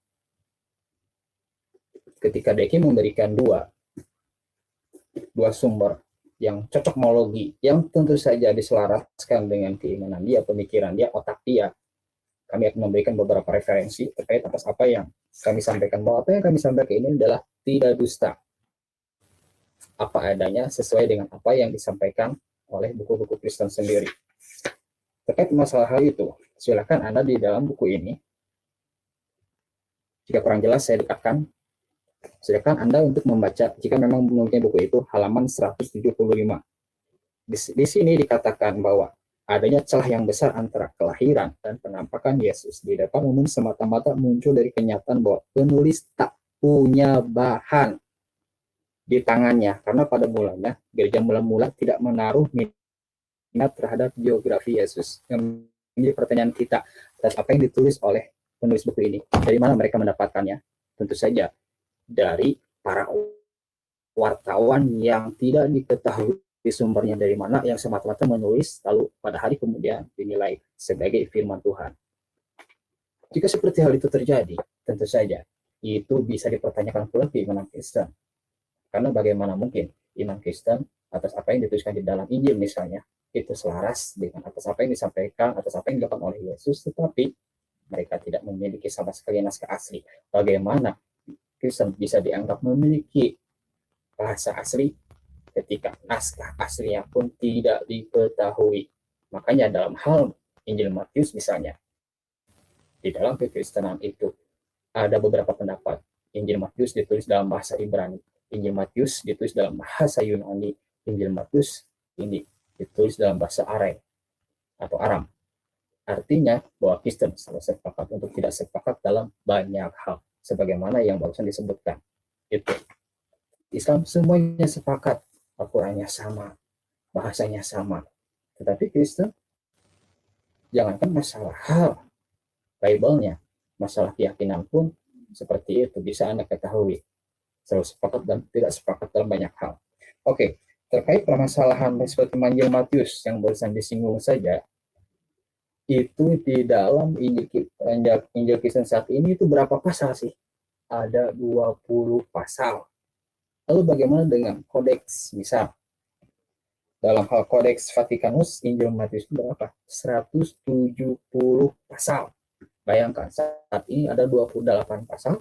Ketika Deki memberikan dua sumber yang cocokmologi, yang tentu saja diselaraskan dengan keinginan dia, pemikiran dia, otak dia, kami akan memberikan beberapa referensi terkait atas apa yang kami sampaikan. Bahwa apa yang kami sampaikan ini adalah tidak dusta. Apa adanya sesuai dengan apa yang disampaikan oleh buku-buku Kristen sendiri. Terkait masalah hal itu, silakan Anda di dalam buku ini, jika kurang jelas saya dekatkan, silakan Anda untuk membaca, jika memang mungkin buku itu, halaman 175. Di sini dikatakan bahwa adanya celah yang besar antara kelahiran dan penampakan Yesus di depan umum semata-mata muncul dari kenyataan bahwa penulis tak punya bahan di tangannya, karena pada mulanya gereja mula-mula tidak menaruh minat terhadap biografi Yesus. Yang menjadi pertanyaan kita, atas apa yang ditulis oleh penulis buku ini, dari mana mereka mendapatkannya? Tentu saja dari para wartawan yang tidak diketahui sumbernya dari mana, yang semata-mata menulis lalu pada hari kemudian dinilai sebagai firman Tuhan. Jika seperti hal itu terjadi, tentu saja itu bisa dipertanyakan pula keimanan Kristen. Karena bagaimana mungkin iman Kristen atas apa yang dituliskan di dalam Injil misalnya, itu selaras dengan atas apa yang disampaikan, atas apa yang dilakukan oleh Yesus, tetapi mereka tidak memiliki sama sekali naskah asli. Bagaimana Kristen bisa dianggap memiliki bahasa asli ketika naskah aslinya pun tidak diketahui? Makanya dalam hal Injil Matius misalnya, di dalam kekristenan itu ada beberapa pendapat. Injil Matius ditulis dalam bahasa Ibrani, Injil Matius ditulis dalam bahasa Yunani, Injil Matius ini ditulis dalam bahasa Aram. Artinya bahwa Kristen salah sepakat untuk tidak sepakat dalam banyak hal, sebagaimana yang barusan disebutkan. Itu Islam semuanya sepakat, Al-Qur'annya sama, bahasanya sama. Tetapi Kristen, jangankan masalah hal Bible-nya, masalah keyakinan pun seperti itu bisa Anda ketahui. Selalu sepakat dan tidak sepakat dalam banyak hal. Oke, terkait permasalahan seperti Injil Matius yang barusan disinggung saja, itu di dalam Injil Kristen saat ini itu berapa pasal sih? Ada 20 pasal. Lalu bagaimana dengan kodeks? Misal, dalam hal kodeks Vatikanus, Injil Matius itu berapa? 170 pasal. Bayangkan, saat ini ada 28 pasal,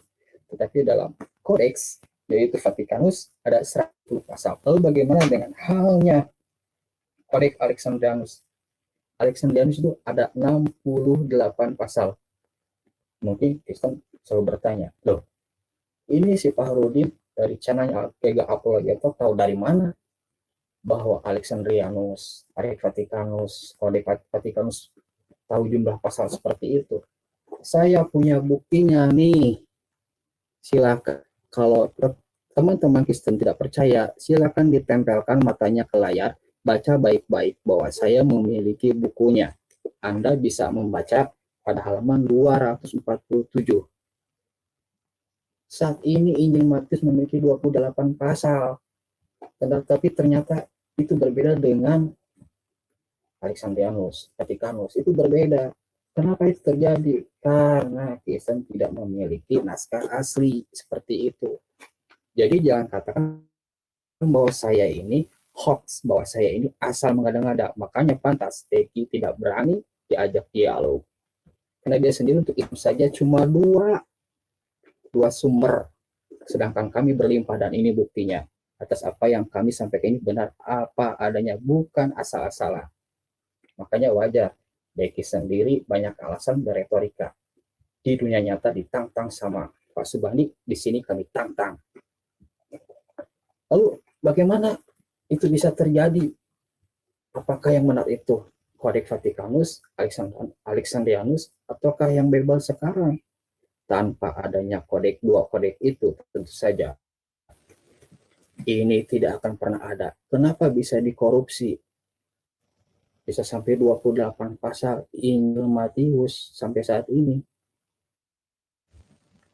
tetapi dalam kodeks, yaitu Vatikanus, ada 100 pasal. Lalu bagaimana dengan halnya kodeks Alexandrianus? Alexandrianus itu ada 68 pasal. Mungkin Kristen selalu bertanya, loh, ini si Pak Rudin dari channelnya Kega Apologetok tahu dari mana bahwa Alexandrianus, Kodeks Vatikanus, Kodeks Vatikanus tahu jumlah pasal seperti itu? Saya punya buktinya nih. Silakan, kalau teman-teman Kristen tidak percaya, silakan ditempelkan matanya ke layar, baca baik-baik bahwa saya memiliki bukunya. Anda bisa membaca pada halaman 247. Saat ini Injil Matius memiliki 28 pasal. Tetapi ternyata itu berbeda dengan Alexandrianus, Vatikanus. Itu berbeda. Kenapa itu terjadi? Karena Kristen tidak memiliki naskah asli seperti itu. Jadi jangan katakan bahwa saya ini hoax, bahwa saya ini asal mengada-ngada. Makanya pantas Teki tidak berani diajak dialog. Karena dia sendiri untuk itu saja cuma dua sumber. Sedangkan kami berlimpah dan ini buktinya. Atas apa yang kami sampaikan ini benar apa adanya, bukan asal-asalan. Makanya wajar Deki sendiri banyak alasan berretorika. Di dunia nyata ditantang sama Pak Subandi, di sini kami tantang. Lalu bagaimana itu bisa terjadi? Apakah yang benar itu Kodeks Vatikanus, Alexandrianus, ataukah yang bebas sekarang? Tanpa adanya dua kodeks itu, tentu saja ini tidak akan pernah ada. Kenapa bisa dikorupsi? Bisa sampai 28 pasal Injil Matius sampai saat ini.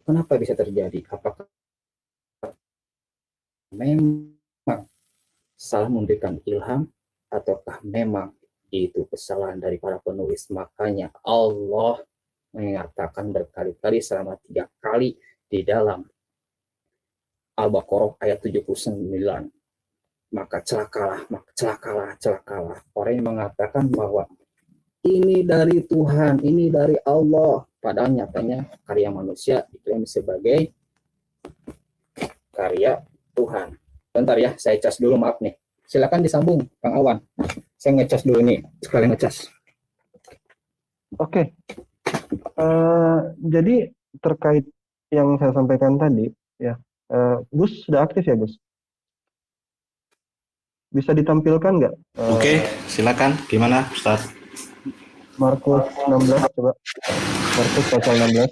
Kenapa bisa terjadi? Apakah memang salah memberikan ilham, ataukah memang itu kesalahan dari para penulis? Makanya Allah mengatakan berkali-kali selama 3 kali di dalam Al-Baqarah ayat 79. Maka celakalah. Orang yang mengatakan bahwa ini dari Tuhan, ini dari Allah. Padahal nyatanya karya manusia diklaim sebagai karya Tuhan. Bentar ya, saya cas dulu, maaf nih. Silakan disambung, Kang Awan. Saya ngecas dulu nih, sekali ngecas. Oke. Jadi terkait yang saya sampaikan tadi, ya, Gus sudah aktif ya, Gus? Bisa ditampilkan nggak? Oke, silakan. Gimana, Ustaz? Markus 16, coba. Markus pasal 16.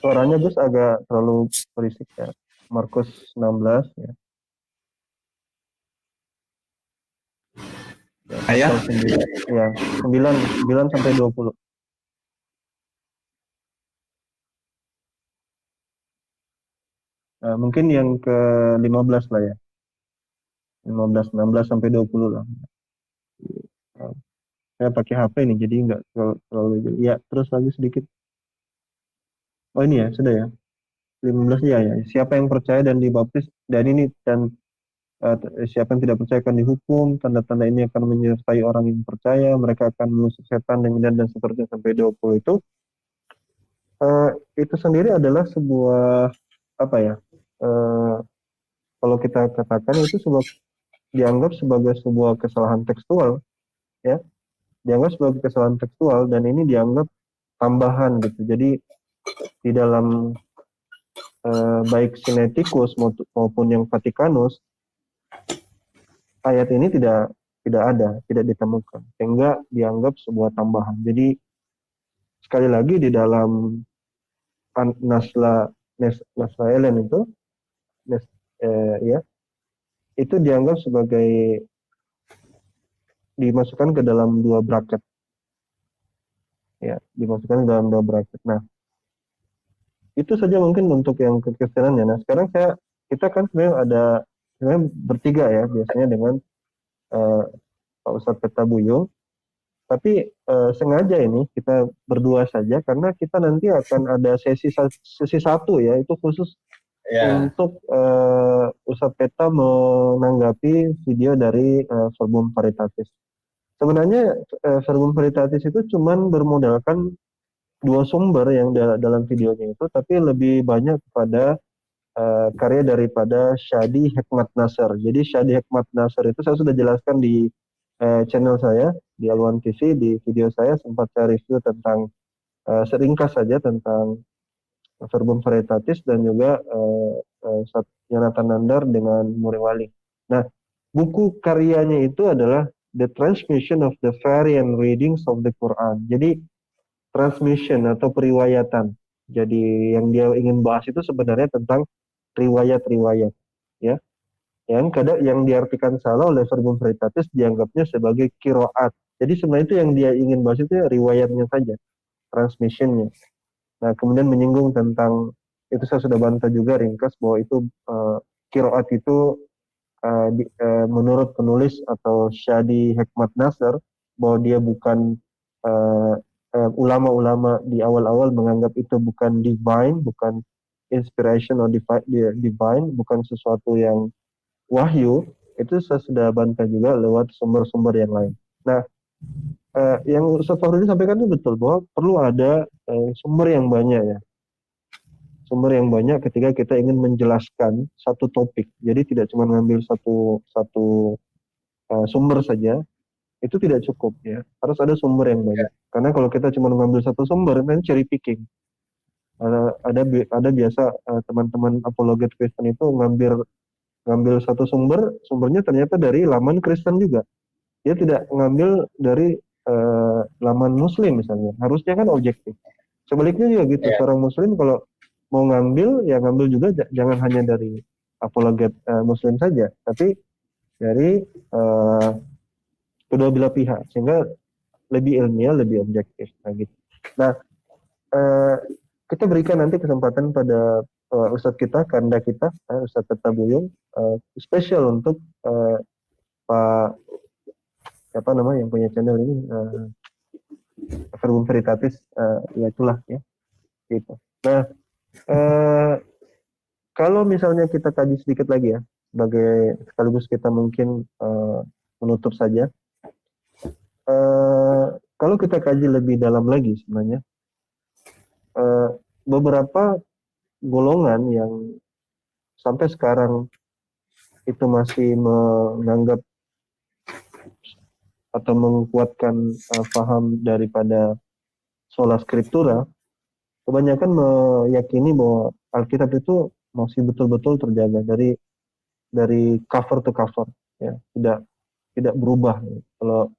Suaranya Gus agak terlalu berisik ya. Markus 16 ya. Ayah? Ya, 9 sampai 20. Nah, mungkin yang ke-15 lah ya. 15, 16 sampai 20 lah. Saya pakai HP nih, jadi nggak terlalu. Ya, terus lagi sedikit. Oh ini ya, sudah ya. 15 ya. Siapa yang percaya dan dibaptis, dan siapa yang tidak percaya akan dihukum. Tanda-tanda ini akan menyertai orang yang percaya. Mereka akan mengusir setan dan seterusnya sampai 20 itu. Itu sendiri adalah sebuah apa ya? Kalau kita katakan itu dianggap sebagai sebuah kesalahan tekstual, ya, dianggap sebagai kesalahan tekstual, dan ini dianggap tambahan gitu. Jadi di dalam baik Sinaiticus maupun yang Vatikanus, ayat ini tidak ada, tidak ditemukan, sehingga dianggap sebuah tambahan. Jadi sekali lagi di dalam Nasla Ellen itu, ya, itu dianggap sebagai dimasukkan ke dalam 2 bracket, ya, dimasukkan ke dalam 2 bracket. Nah, itu saja mungkin untuk yang kekristenannya. Nah, sekarang kita kan sebenarnya bertiga ya biasanya dengan Pak Ustadz Peta Buyung. Tapi sengaja ini kita berdua saja karena kita nanti akan ada sesi 1 ya, itu khusus untuk Ustadz Peta menanggapi video dari Verbum Veritatis. Sebenarnya Verbum Veritatis itu cuman bermodalkan 2 sumber yang dalam videonya itu, tapi lebih banyak kepada karya daripada Syadi Hekmat Nasr. Jadi Syadi Hekmat Nasr itu saya sudah jelaskan di channel saya di Al-Wan TV, di video saya sempat saya review tentang seringkas saja tentang Verbum Veritatis dan juga Yonatan Nandar dengan Muriwali. Nah, buku karyanya itu adalah The Transmission of the Variant Readings of the Quran. Jadi transmission atau periwayatan. Jadi yang dia ingin bahas itu sebenarnya tentang riwayat-riwayat, ya. Yang diartikan salah oleh Verbum Veritatis dianggapnya sebagai kiroat. Jadi sebenarnya itu yang dia ingin bahas itu riwayatnya saja, transmissionnya. Nah, kemudian menyinggung tentang itu saya sudah bantah juga ringkas bahwa itu kiroat itu menurut penulis atau Syadi Hekmat Nasr bahwa dia bukan ulama-ulama di awal-awal menganggap itu bukan divine, bukan inspiration or divine, bukan sesuatu yang wahyu. Itu saya sudah bantah juga lewat sumber-sumber yang lain. Nah, yang Ustaz Fakhrudin sampaikan itu betul bahwa perlu ada sumber yang banyak ya. Sumber yang banyak ketika kita ingin menjelaskan satu topik. Jadi tidak cuma ngambil satu sumber saja, itu tidak cukup ya. Harus ada sumber yang banyak. Karena kalau kita cuma mengambil satu sumber, kan cherry picking. Ada biasa teman-teman apologet Kristen itu ngambil satu sumbernya ternyata dari laman Kristen juga. Dia tidak ngambil dari laman Muslim misalnya. Harusnya kan objektif. Sebaliknya juga gitu. Seorang Muslim kalau mau ngambil, ya ngambil juga jangan hanya dari apologet Muslim saja, tapi dari kedua belah pihak, sehingga lebih ilmiah, lebih objektif. Nah, kita berikan nanti kesempatan pada Ustadz kita, Kanda kita, Ustadz Peta Buyung, spesial untuk Pak siapa nama yang punya channel ini, Verbum Veritatis, ya itulah ya, gitu. Nah, kalau misalnya kita kaji sedikit lagi ya, sebagai sekaligus kita mungkin menutup saja. Kalau kita kaji lebih dalam lagi sebenarnya, beberapa golongan yang sampai sekarang itu masih menganggap atau menguatkan paham daripada sola scriptura, kebanyakan meyakini bahwa Alkitab itu masih betul-betul terjaga dari cover to cover, ya, tidak berubah. Kalau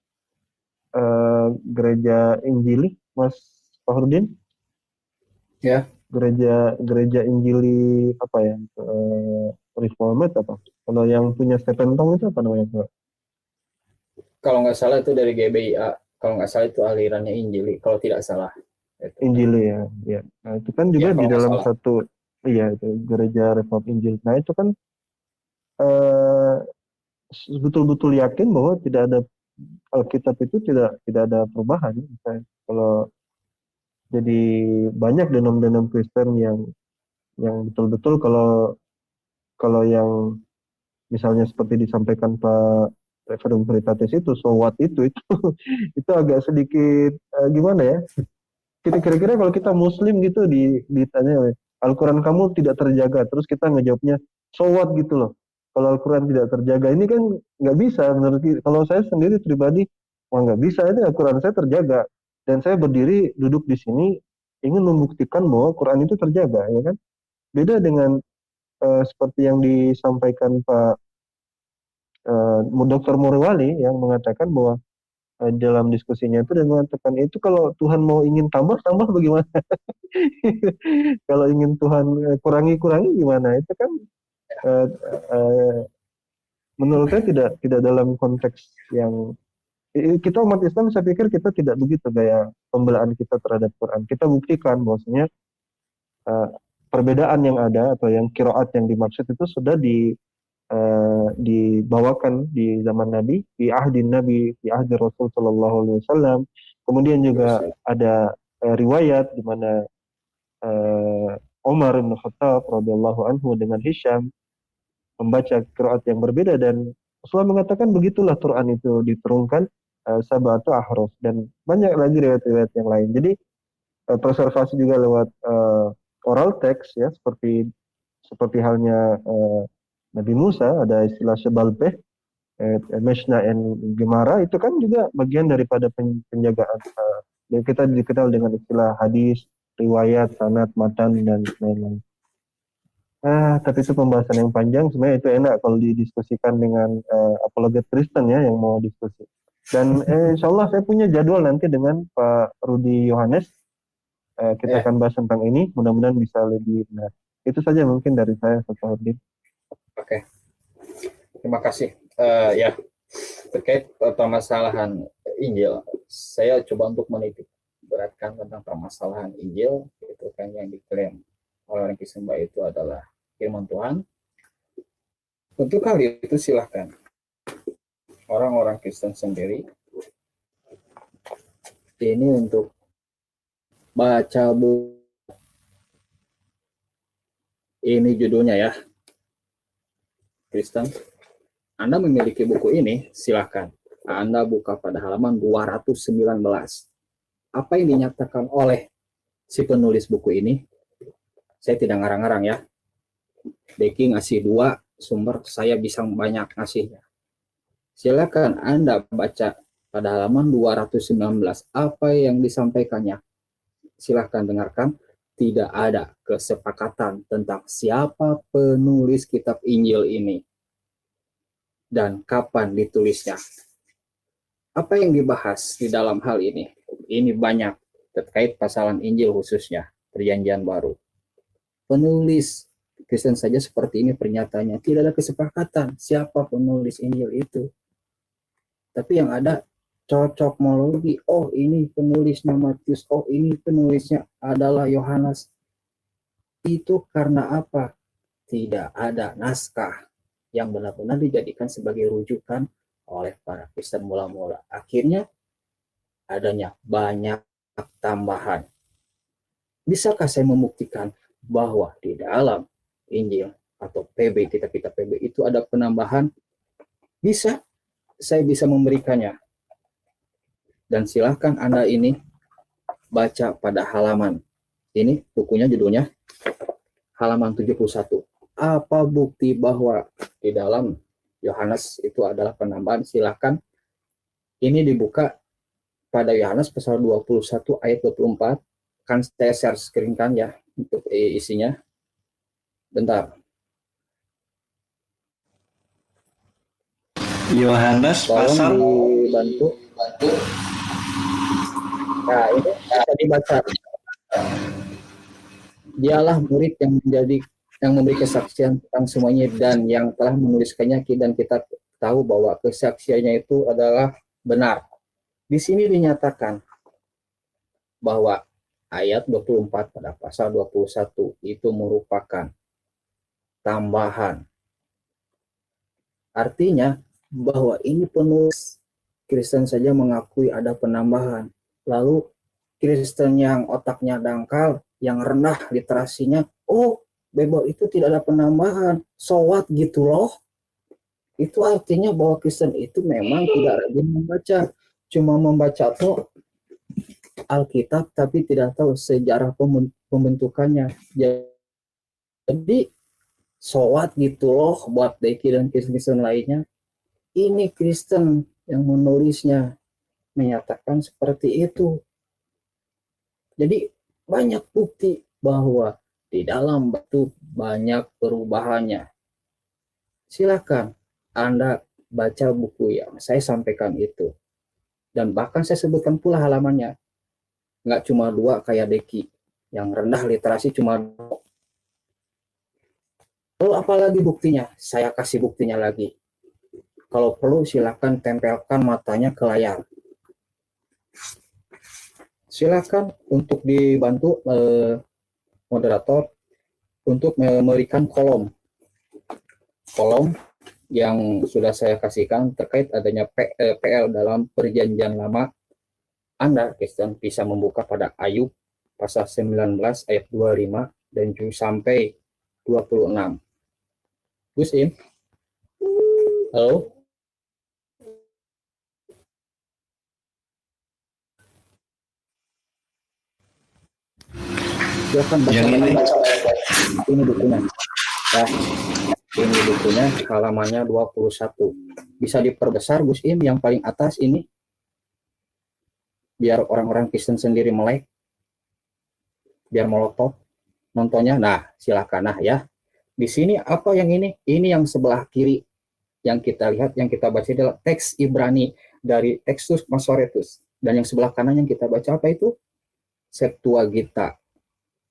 gereja Injili, Mas Fakhrudin, ya, gereja Injili apa ya, Reformed apa? Kalau yang punya Stephen Tong itu apa namanya? Kalau nggak salah itu dari GBIA. Kalau nggak salah itu alirannya Injili. Kalau tidak salah. Injili ya. Nah, itu kan juga ya, di dalam salah. satu, iya itu gereja Reformed Injili. Nah itu kan betul-betul yakin bahwa tidak ada Alkitab itu tidak ada perubahan. Misalnya, kalau jadi banyak denom-denom Kristen yang betul-betul kalau yang misalnya seperti disampaikan Pak Verbum Veritatis itu, so what itu itu agak sedikit gimana ya? Kira-kira kalau kita Muslim gitu ditanya Al-Quran kamu tidak terjaga, terus kita ngejawabnya so what gitu loh. Kalau Al-Quran tidak terjaga, ini kan nggak bisa menurut. Kalau saya sendiri pribadi, wah nggak bisa, ini Al-Quran saya terjaga dan saya berdiri duduk di sini ingin membuktikan bahwa Quran itu terjaga, ya kan? Beda dengan seperti yang disampaikan Pak Dr. Muriwali yang mengatakan bahwa dalam diskusinya itu dan mengatakan itu kalau Tuhan mau ingin tambah bagaimana? Kalau ingin Tuhan kurangi gimana? Itu kan eh, eh, menurut saya tidak dalam konteks yang kita umat Islam, saya pikir kita tidak begitu gaya pembelaan kita terhadap Quran. Kita buktikan bahwasanya eh, perbedaan yang ada atau yang qiraat yang dimaksud itu sudah dibawakan di zaman Nabi, di ahdi Rasul Shallallahu Alaihi Wasallam. Kemudian juga ada riwayat di mana Umar bin Khattab radhiyallahu anhu dengan Hisham membaca qiraat yang berbeda, dan Rasulullah mengatakan begitulah Quran itu diturunkan sab'atu ahruf, dan banyak lagi riwayat-riwayat yang lain. Jadi preservasi juga lewat oral text ya, seperti halnya Nabi Musa, ada istilah sebalbeh, Meshna and Gemara, itu kan juga bagian daripada penjagaan. Dan kita dikenal dengan istilah hadis, riwayat, sanad, matan, dan lain-lain. Tapi itu pembahasan yang panjang. Sebenarnya itu enak kalau didiskusikan dengan apologet Kristen ya yang mau diskusi. Dan insya Allah saya punya jadwal nanti dengan Pak Rudi Yohanes. Kita akan bahas tentang ini. Mudah-mudahan bisa lebih benar. Itu saja mungkin dari saya, Pak Hordin. Oke, terima kasih. Ya, terkait permasalahan Injil, saya coba untuk menitik beratkan tentang permasalahan Injil, itu kan yang diklaim oleh orang Kristen itu adalah firman Tuhan. Untuk hal itu silahkan orang-orang Kristen sendiri ini untuk baca buku ini, judulnya ya Kristen. Anda memiliki buku ini, silahkan Anda buka pada halaman 219. Apa yang dinyatakan oleh si penulis buku ini? Saya tidak ngarang-ngarang ya. Deki ngasih 2 sumber, saya bisa banyak ngasihnya. Silakan Anda baca pada halaman 219 apa yang disampaikannya. Silakan dengarkan. Tidak ada kesepakatan tentang siapa penulis kitab Injil ini dan kapan ditulisnya. Apa yang dibahas di dalam hal ini? Ini banyak terkait pasalan Injil khususnya, Perjanjian Baru. Penulis Kristen saja seperti ini pernyataannya, tidak ada kesepakatan siapa penulis Injil itu. Tapi yang ada cocokmologi, oh ini penulisnya Matius, oh ini penulisnya adalah Yohanes. Itu karena apa? Tidak ada naskah yang benar-benar dijadikan sebagai rujukan oleh para Kristen mula-mula. Akhirnya adanya banyak tambahan. Bisakah saya membuktikan bahwa di dalam Injil atau PB, kitab-kitab PB itu ada penambahan? Bisa, saya bisa memberikannya. Dan silahkan Anda ini baca pada halaman. Ini bukunya judulnya halaman 71. Apa bukti bahwa di dalam Yohanes itu adalah penambahan? Silahkan. Ini dibuka pada Yohanes pasal 21 ayat 24. Kan saya share screen kan ya untuk isinya. Bentar. Yohanes pasal dibantu. Nah, ini bisa dibaca. Dialah murid yang memberi kesaksian tentang semuanya dan yang telah menuliskannya, dan kita tahu bahwa kesaksiannya itu adalah benar. Di sini dinyatakan bahwa ayat 24 pada pasal 21 itu merupakan tambahan. Artinya bahwa ini penulis Kristen saja mengakui ada penambahan. Lalu Kristen yang otaknya dangkal, yang rendah literasinya, oh Bible itu tidak ada penambahan, so what gitu loh. Itu artinya bahwa Kristen itu memang tidak rajin membaca, cuma membaca tuh Alkitab tapi tidak tahu sejarah pembentukannya. Jadi so what gitu loh buat Deki dan Kristen lainnya. Ini Kristen yang menulisnya menyatakan seperti itu. Jadi banyak bukti bahwa di dalam batu banyak perubahannya. Silakan Anda baca buku yang saya sampaikan itu. Dan bahkan saya sebutkan pula halamannya. Nggak cuma 2 kayak Deki, yang rendah literasi cuma 2. Lalu apalagi buktinya? Saya kasih buktinya lagi. Kalau perlu silakan tempelkan matanya ke layar. Silakan untuk dibantu moderator untuk memberikan kolom yang sudah saya kasihkan terkait adanya PL dalam perjanjian lama. Anda Kristen bisa membuka pada Ayub pasal 19 ayat 25 dan sampai 26. Gus Im, halo. Silakan baca ini bukunya. Ya, ini bukunya halamannya 21. Bisa diperbesar Gus Im yang paling atas ini, biar orang-orang Kristen sendiri melek, biar molotov nontonnya. Nah, silakan. Nah ya, di sini apa yang ini? Ini yang sebelah kiri yang kita lihat, yang kita baca adalah teks Ibrani dari Textus Masoretus, dan yang sebelah kanan yang kita baca apa itu? Septuaginta.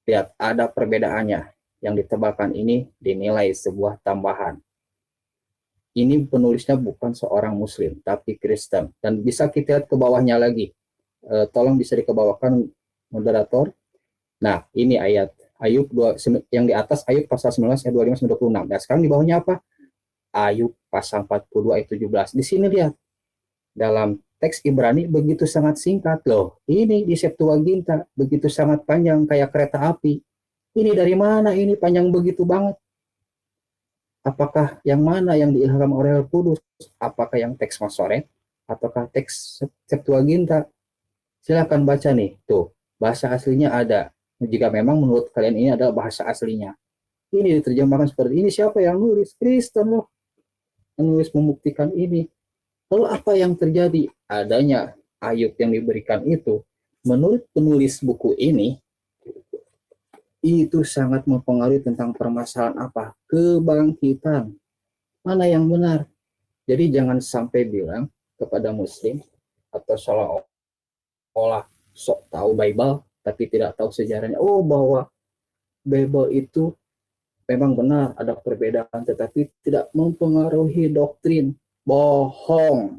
Lihat, ada perbedaannya. Yang ditebalkan ini dinilai sebuah tambahan. Ini penulisnya bukan seorang Muslim, tapi Kristen. Dan bisa kita lihat ke bawahnya lagi. Tolong bisa dikebawakan moderator. Nah, ini ayat Ayub 2, yang di atas Ayub pasal 19 ayat 25-26. Nah, sekarang di bawahnya apa? Ayub pasal 42 ayat 17. Di sini lihat. Dalam teks Ibrani begitu sangat singkat loh. Ini di Septuaginta begitu sangat panjang kayak kereta api. Ini dari mana ini panjang begitu banget? Apakah yang mana yang diilham oleh Roh Kudus? Apakah yang teks Masoret ataukah teks Septuaginta? Silakan baca nih. Tuh, bahasa aslinya ada. Jika memang menurut kalian ini adalah bahasa aslinya. Ini diterjemahkan seperti ini. Siapa yang nulis? Kristen loh. Menulis membuktikan ini. Lalu apa yang terjadi? Adanya Ayub yang diberikan itu, menurut penulis buku ini, itu sangat mempengaruhi tentang permasalahan apa? Kebangkitan. Mana yang benar? Jadi jangan sampai bilang kepada Muslim atau seolah-olah sok tahu Bible, tapi tidak tahu sejarahnya. Oh, bahwa Bible itu memang benar, ada perbedaan, tetapi tidak mempengaruhi doktrin. Bohong.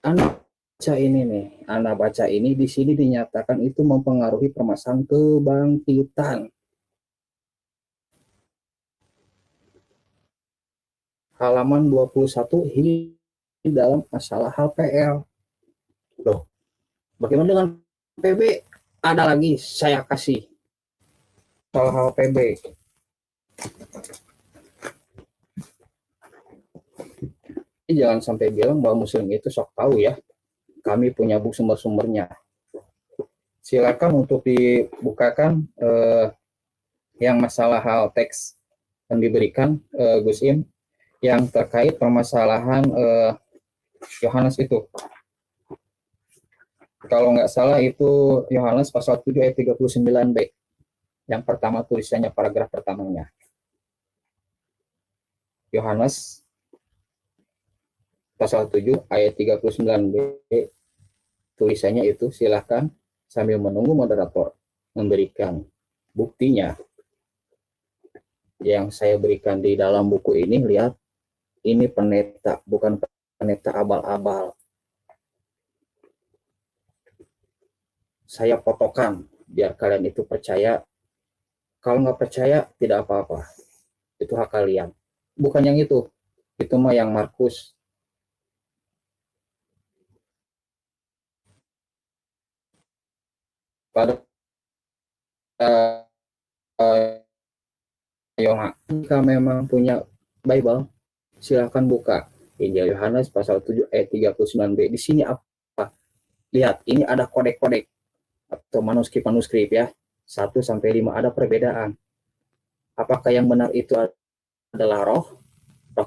Anak baca ini nih, anak baca ini di sini dinyatakan itu mempengaruhi permasalahan kebangkitan. Halaman 21 ini dalam masalah HPL. Loh, bagaimana dengan PB? Ada lagi saya kasih masalah HPB. Jangan sampai bilang bahwa Muslim itu sok tahu ya. Kami punya sumber-sumbernya. Silakan untuk dibukakan yang masalah hal teks yang diberikan Gus Im yang terkait permasalahan Yohanes itu. Kalau nggak salah itu Yohanes pasal 7 ayat 39b. Yang pertama tulisannya paragraf pertamanya. Yohanes pasal 7 ayat 39b tulisannya itu, silahkan sambil menunggu moderator memberikan buktinya yang saya berikan di dalam buku ini. Lihat, ini peneta, bukan peneta abal-abal. Saya fotokan biar kalian itu percaya. Kalau nggak percaya tidak apa-apa, itu hak kalian. Bukan yang itu mah yang Markus. Pada jika memang punya Bible, silakan buka Injil Yohanes pasal 7 ayat 39b. Di sini apa? Lihat, ini ada kodek-kodek atau manuskrip ya. 1 sampai 5 ada perbedaan. Apakah yang benar itu adalah Roh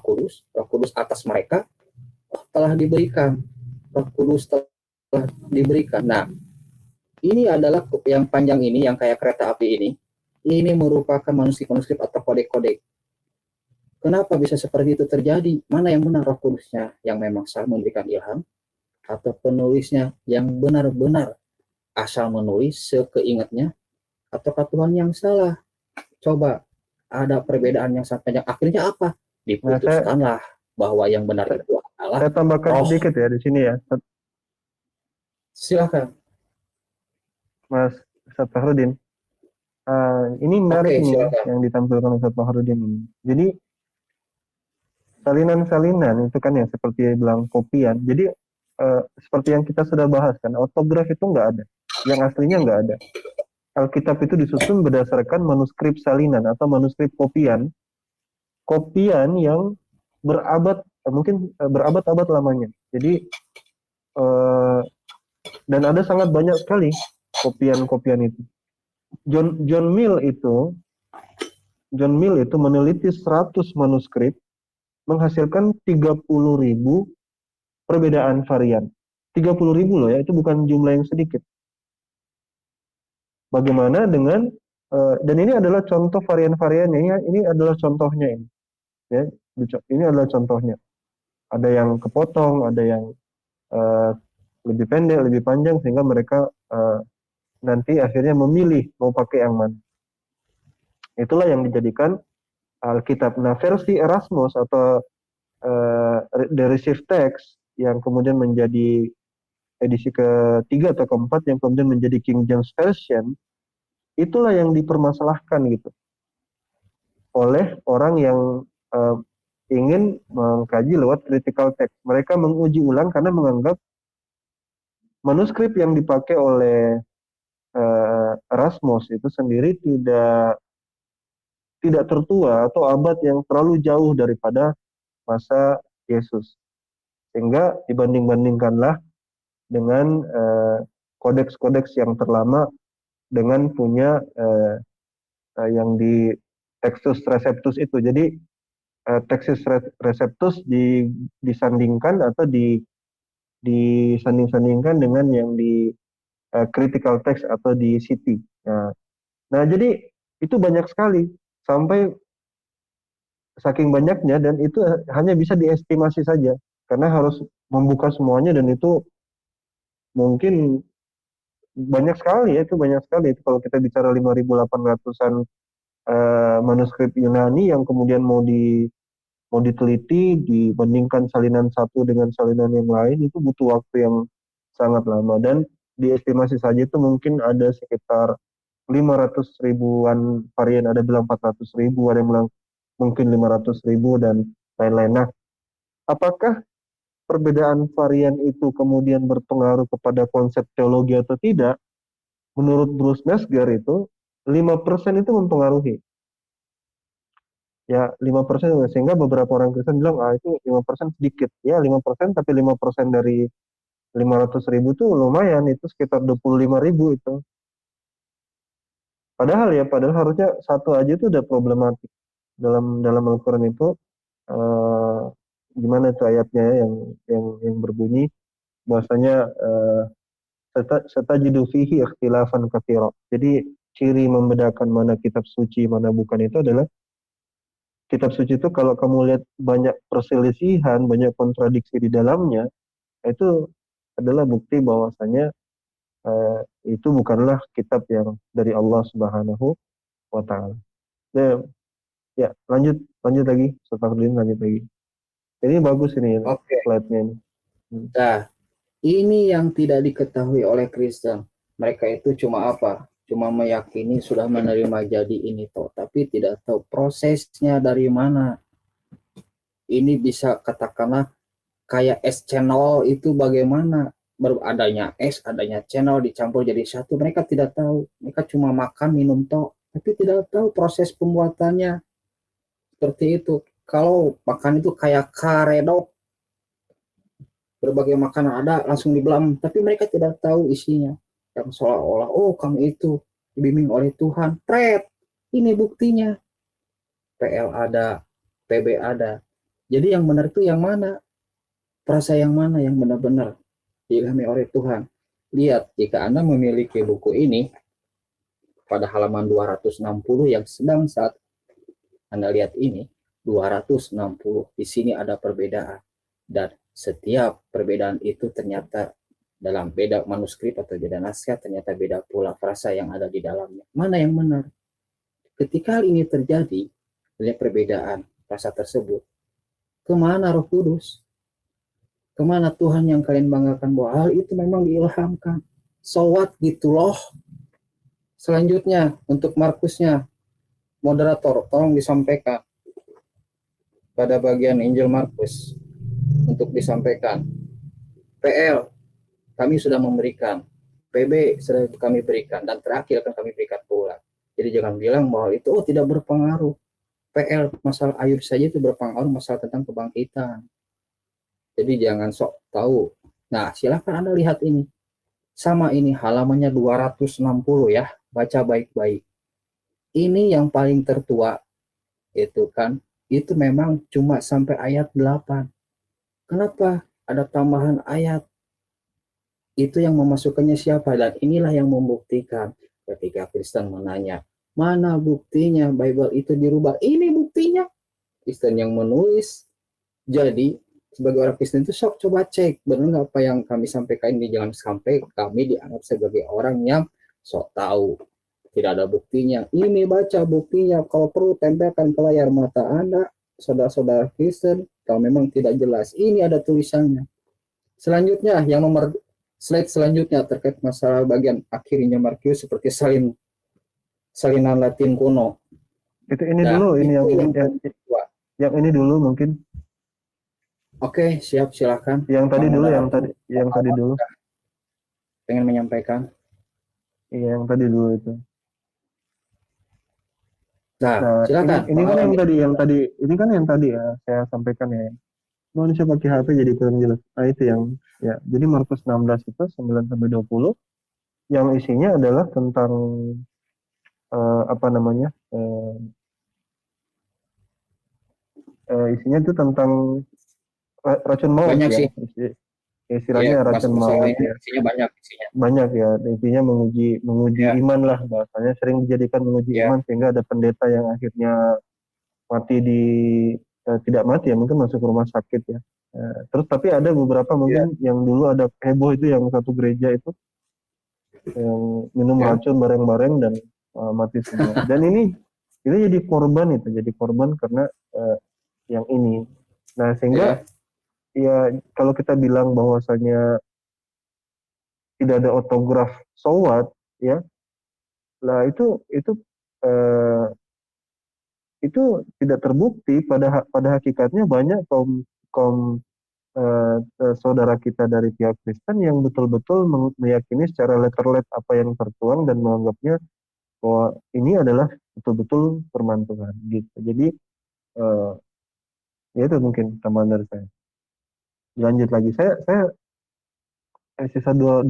Kudus atas mereka? Telah diberikan. Roh Kudus telah diberikan. Nah, ini adalah yang panjang ini, yang kayak kereta api ini. Ini merupakan manuskrip atau kodek-kodek. Kenapa bisa seperti itu terjadi? Mana yang benar, Roh Kudusnya yang memang sah memberikan ilham? atau penulisnya yang benar-benar asal menulis sekeingatnya, ataukah Tuhan yang salah? Coba ada perbedaan yang sampai yang akhirnya apa? Diputuskanlah bahwa yang benar itu adalah Saya tambahkan roh. sedikit ya di sini ya, Silakan. Mas Ustadz Fahrudin. Ini menarik Oke, nih silakan. yang ditampilkan Ustadz Fahrudin ini. Jadi salinan-salinan itu kan ya seperti bilang kopian. Jadi seperti yang kita sudah bahas kan, autograf itu nggak ada, yang aslinya nggak ada. Alkitab itu disusun berdasarkan manuskrip salinan atau manuskrip kopian yang mungkin berabad-abad lamanya. Jadi dan ada sangat banyak sekali kopian itu. John Mill itu meneliti 100 manuskrip, menghasilkan 30.000 perbedaan varian. 30.000 loh ya, itu bukan jumlah yang sedikit. Bagaimana dengan dan ini adalah contoh varian-variannya ya, ini adalah contohnya ini. Ya, ini adalah contohnya. Ada yang kepotong, ada yang lebih pendek, lebih panjang, sehingga mereka nanti akhirnya memilih mau pakai yang mana. Itulah yang dijadikan Alkitab. Nah, versi Erasmus atau The Received Text yang kemudian menjadi edisi ketiga atau keempat yang kemudian menjadi King James Version, itulah yang dipermasalahkan gitu oleh orang yang ingin mengkaji lewat critical text. Mereka menguji ulang karena menganggap manuskrip yang dipakai oleh Erasmus itu sendiri tidak tertua atau abad yang terlalu jauh daripada masa Yesus, sehingga dibanding-bandingkanlah dengan kodeks-kodeks yang terlama dengan punya yang di Textus Receptus itu. Jadi Textus Receptus disandingkan atau disanding-sandingkan dengan yang di critical text atau di CT. Nah, jadi itu banyak sekali, sampai saking banyaknya, dan itu hanya bisa diestimasi saja karena harus membuka semuanya, dan itu mungkin banyak sekali ya, itu banyak sekali. Itu kalau kita bicara 5.800-an manuskrip Yunani yang kemudian mau diteliti, dibandingkan salinan satu dengan salinan yang lain, itu butuh waktu yang sangat lama, dan diestimasi saja itu mungkin ada sekitar 500 ribuan varian, ada bilang 400 ribu, ada yang bilang mungkin 500 ribu, dan lain-lain. Nah, apakah perbedaan varian itu kemudian berpengaruh kepada konsep teologi atau tidak? Menurut Bruce Metzger itu 5% itu mempengaruhi. Ya, 5%, sehingga beberapa orang Kristen bilang, itu 5% sedikit. Ya, 5%, tapi 5% dari 500 ribu itu lumayan, itu sekitar 25 ribu itu. Padahal harusnya satu aja itu udah problematik. Dalam Al-Quran itu, gimana itu ayatnya ya, yang berbunyi, bahwasanya satajidu fihi ikhtilafan katsira. Jadi ciri membedakan mana kitab suci, mana bukan itu adalah kitab suci itu kalau kamu lihat banyak perselisihan, banyak kontradiksi di dalamnya, itu adalah bukti bahwasanya itu bukanlah kitab yang dari Allah Subhanahu wa Ta'ala. Ya, lanjut lagi, Ustaz lanjut lagi. Ini bagus ini slide-nya ini. Nah, ini yang tidak diketahui oleh Kristen. Mereka itu cuma apa? Cuma meyakini sudah menerima jadi ini toh, tapi tidak tahu prosesnya dari mana. Ini bisa katakanlah kayak es cendol itu bagaimana? Baru adanya es, adanya channel dicampur jadi satu, mereka tidak tahu. Mereka cuma makan, minum toh, tapi tidak tahu proses pembuatannya. Seperti itu. Kalau makan itu kayak karedok, berbagai makanan ada langsung dibelam, tapi mereka tidak tahu isinya. Yang seolah-olah, oh kamu itu dibimbing oleh Tuhan. Pret, ini buktinya. PL ada, PB ada. Jadi yang benar itu yang mana? Perasa yang mana yang benar-benar diilhami oleh Tuhan. Lihat, jika Anda memiliki buku ini pada halaman 260 yang sedang saat Anda lihat ini, 260, di sini ada perbedaan. Dan setiap perbedaan itu ternyata dalam beda manuskrip atau beda naskah, ternyata beda pula frasa yang ada di dalamnya. Mana yang benar? Ketika hal ini terjadi, lihat perbedaan frasa tersebut, kemana Roh Kudus? Kemana Tuhan yang kalian banggakan bahwa hal itu memang diilhamkan? So what gitu loh. Selanjutnya, untuk Markusnya, moderator, tolong disampaikan pada bagian Injil Markus untuk disampaikan. PL, kami sudah memberikan. PB sudah kami berikan. Dan terakhir akan kami berikan pula. Jadi jangan bilang bahwa itu tidak berpengaruh. PL, masalah Ayub saja itu berpengaruh masalah tentang kebangkitan. Jadi jangan sok tahu. Nah, silakan Anda lihat ini. Sama ini halamannya 260 ya. Baca baik-baik. Ini yang paling tertua. Itu kan. Itu memang cuma sampai ayat 8. Kenapa? Ada tambahan ayat. Itu yang memasukkannya siapa? Dan inilah yang membuktikan ketika Kristen menanya, mana buktinya Bible itu dirubah? Ini buktinya. Kristen yang menulis. Jadi, sebagai orang Kristen itu sok coba cek. Benar nggak apa yang kami sampaikan ini? Jangan sampai kami dianggap sebagai orang yang sok tahu. Tidak ada buktinya. Ini baca buktinya. Kalau perlu tempelkan ke layar mata Anda, saudara-saudara Kristen, kalau memang tidak jelas. Ini ada tulisannya. Selanjutnya, yang nomor slide selanjutnya terkait masalah bagian akhirnya Markus seperti salinan Latin kuno. Itu ini Nah, dulu, ini itu yang ini dulu mungkin. Oke, siap, silakan. Yang tadi dulu, yang tadi dulu. Pengen menyampaikan. Iya, yang tadi dulu itu. Nah, silakan. Ini kan yang tadi ya saya sampaikan ya. Manusia pakai HP jadi kurang jelas. Nah, itu yang ya. Jadi Markus 16 itu 9 sampai 20 yang isinya adalah tentang isinya itu tentang racun maut. Banyak ya. sih. Istilahnya racun maut ya. Isinya banyak. Banyak ya, intinya menguji iman lah, bahasanya sering dijadikan menguji iman sehingga ada pendeta yang akhirnya mati tidak mati ya, mungkin masuk rumah sakit ya. Terus tapi ada beberapa mungkin yang dulu ada heboh itu yang satu gereja itu yang minum racun bareng-bareng dan mati semua. Dan ini jadi korban karena yang ini. Nah sehingga ya kalau kita bilang bahwasanya tidak ada autograf so what ya, lah itu tidak terbukti. Pada hakikatnya banyak kaum saudara kita dari pihak Kristen yang betul-betul meyakini secara letter-let apa yang tertuang dan menganggapnya bahwa ini adalah betul-betul firman Tuhan gitu. Jadi ya itu mungkin tambahan dari saya. Lanjut lagi, saya sisa 2%